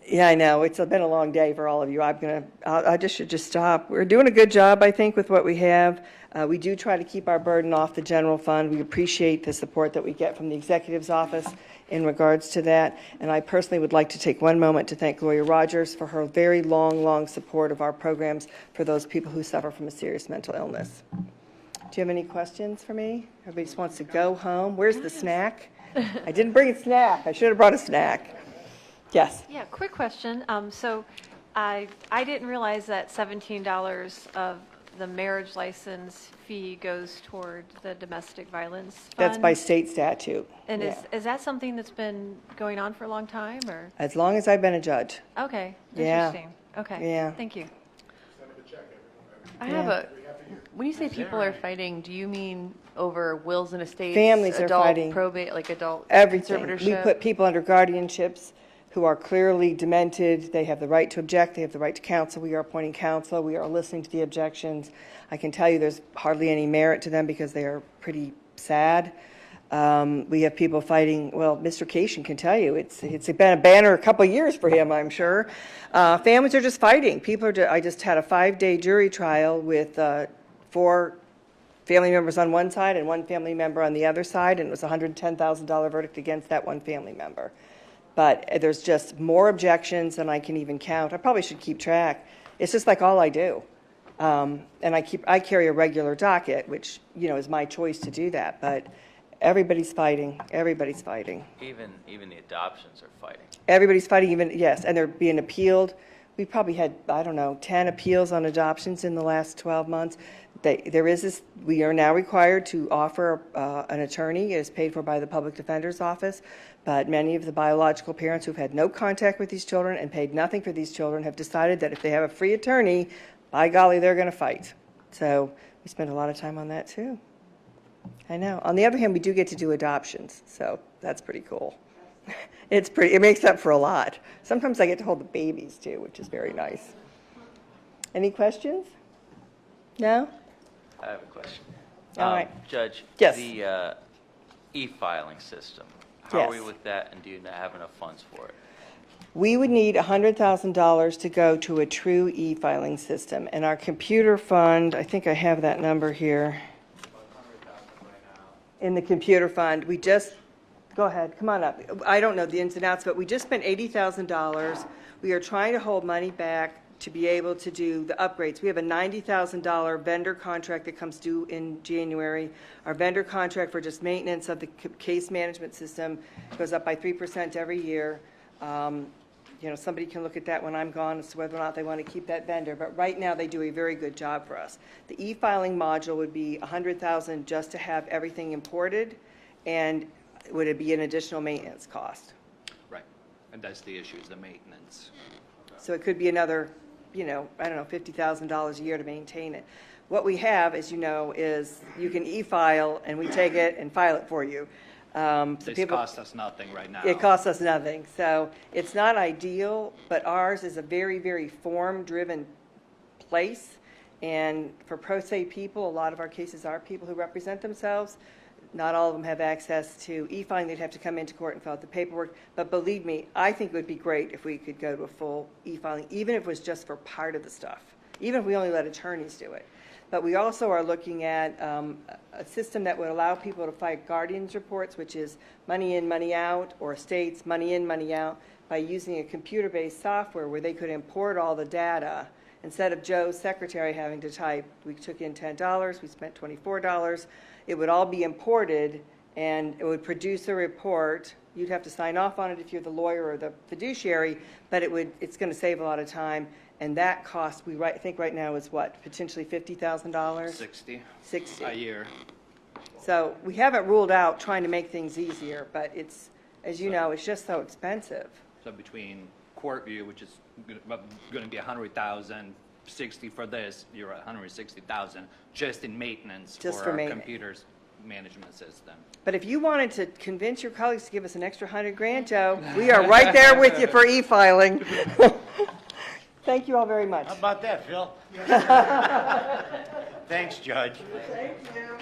Yeah, I know. It's been a long day for all of you. I should just stop. We're doing a good job, I think, with what we have. We do try to keep our burden off the general fund. We appreciate the support that we get from the executive's office in regards to that. And I personally would like to take one moment to thank Gloria Rogers for her very long support of our programs for those people who suffer from a serious mental illness. Do you have any questions for me? Everybody just wants to go home. Where's the snack? I didn't bring a snack. I should have brought a snack. Yes. Yeah, quick question. So I didn't realize that $17 of the marriage license fee goes toward the domestic violence fund. That's by state statute. And yeah. is that something that's been going on for a long time, or? As long as I've been a judge. Okay, Yeah. interesting. Okay, Yeah. thank you. I have when you say people are fighting, do you mean over wills and estates? Families are adult fighting. Probate, like adult Everything. We conservatorship? put people under guardianships who are clearly demented. They have the right to object. They have the right to counsel. We are appointing counsel. We are listening to the objections. I can tell you there's hardly any merit to them because they are pretty sad. We have people fighting. Well, Mr. Cation can tell you it's been a banner a couple of years for him, I'm sure. Families are just fighting. I just had a 5-day jury trial with 4 family members on one side and 1 family member on the other side, and it was a $110,000 verdict against that 1 family member. But there's just more objections than I can even count. I probably should keep track. It's just like all I do. And I carry a regular docket, which, is my choice to do that. But everybody's fighting. Everybody's fighting. Even the adoptions are fighting. Everybody's fighting, yes, and they're being appealed. We probably had, 10 appeals on adoptions in the last 12 months. We are now required to offer an attorney. It is paid for by the public defender's office, but many of the biological parents who've had no contact with these children and paid nothing for these children have decided that if they have a free attorney, by golly, they're going to fight. So we spend a lot of time on that too. I know. On the other hand, we do get to do adoptions, so that's pretty cool. It makes up for a lot. Sometimes I get to hold the babies too, which is very nice. Any questions? No? I have a question. All right. Judge, Yes. the e-filing system, how are we Yes. with that, and do you have enough funds for it? We would need $100,000 to go to a true e-filing system. And our computer fund, I think I have that number here. In the computer fund, we just, go ahead, come on up. I don't know the ins and outs, but we just spent $80,000. We are trying to hold money back to be able to do the upgrades. We have a $90,000 vendor contract that comes due in January. Our vendor contract for just maintenance of the case management system goes up by 3% every year. Somebody can look at that when I'm gone as to whether or not they want to keep that vendor, but right now they do a very good job for us. The e-filing module would be $100,000 just to have everything imported, and would it be an additional maintenance cost? Right, and that's the issue, is the maintenance. So it could be another, $50,000 a year to maintain it. What we have, as you know, is you can e-file, and we take it and file it for you. This costs us nothing right now. It costs us nothing. So it's not ideal, but ours is a very, very form-driven place. And for pro se people, a lot of our cases are people who represent themselves. Not all of them have access to e-filing. They'd have to come into court and fill out the paperwork. But believe me, I think it would be great if we could go to a full e-filing, even if it was just for part of the stuff, even if we only let attorneys do it. But we also are looking at a system that would allow people to file guardians reports, which is money in, money out, or estates, money in, money out, by using a computer-based software where they could import all the data. Instead of Joe's secretary having to type, we took in $10, we spent $24. It would all be imported, and it would produce a report. You'd have to sign off on it if you're the lawyer or the fiduciary, but it's going to save a lot of time. And that cost, I think right now is what, potentially $50,000? 60 a year. So we haven't ruled out trying to make things easier, but it's, as you know, it's just so expensive. So between court view, which is going to be 100,000, 60 for this, you're at 160,000 just in maintenance Just for for our maintenance. computers management system. But if you wanted to convince your colleagues to give us an extra $100,000, Joe, we are right there with you for e-filing. Thank you all very much. How about that, Phil? Thanks, Judge. Thank you.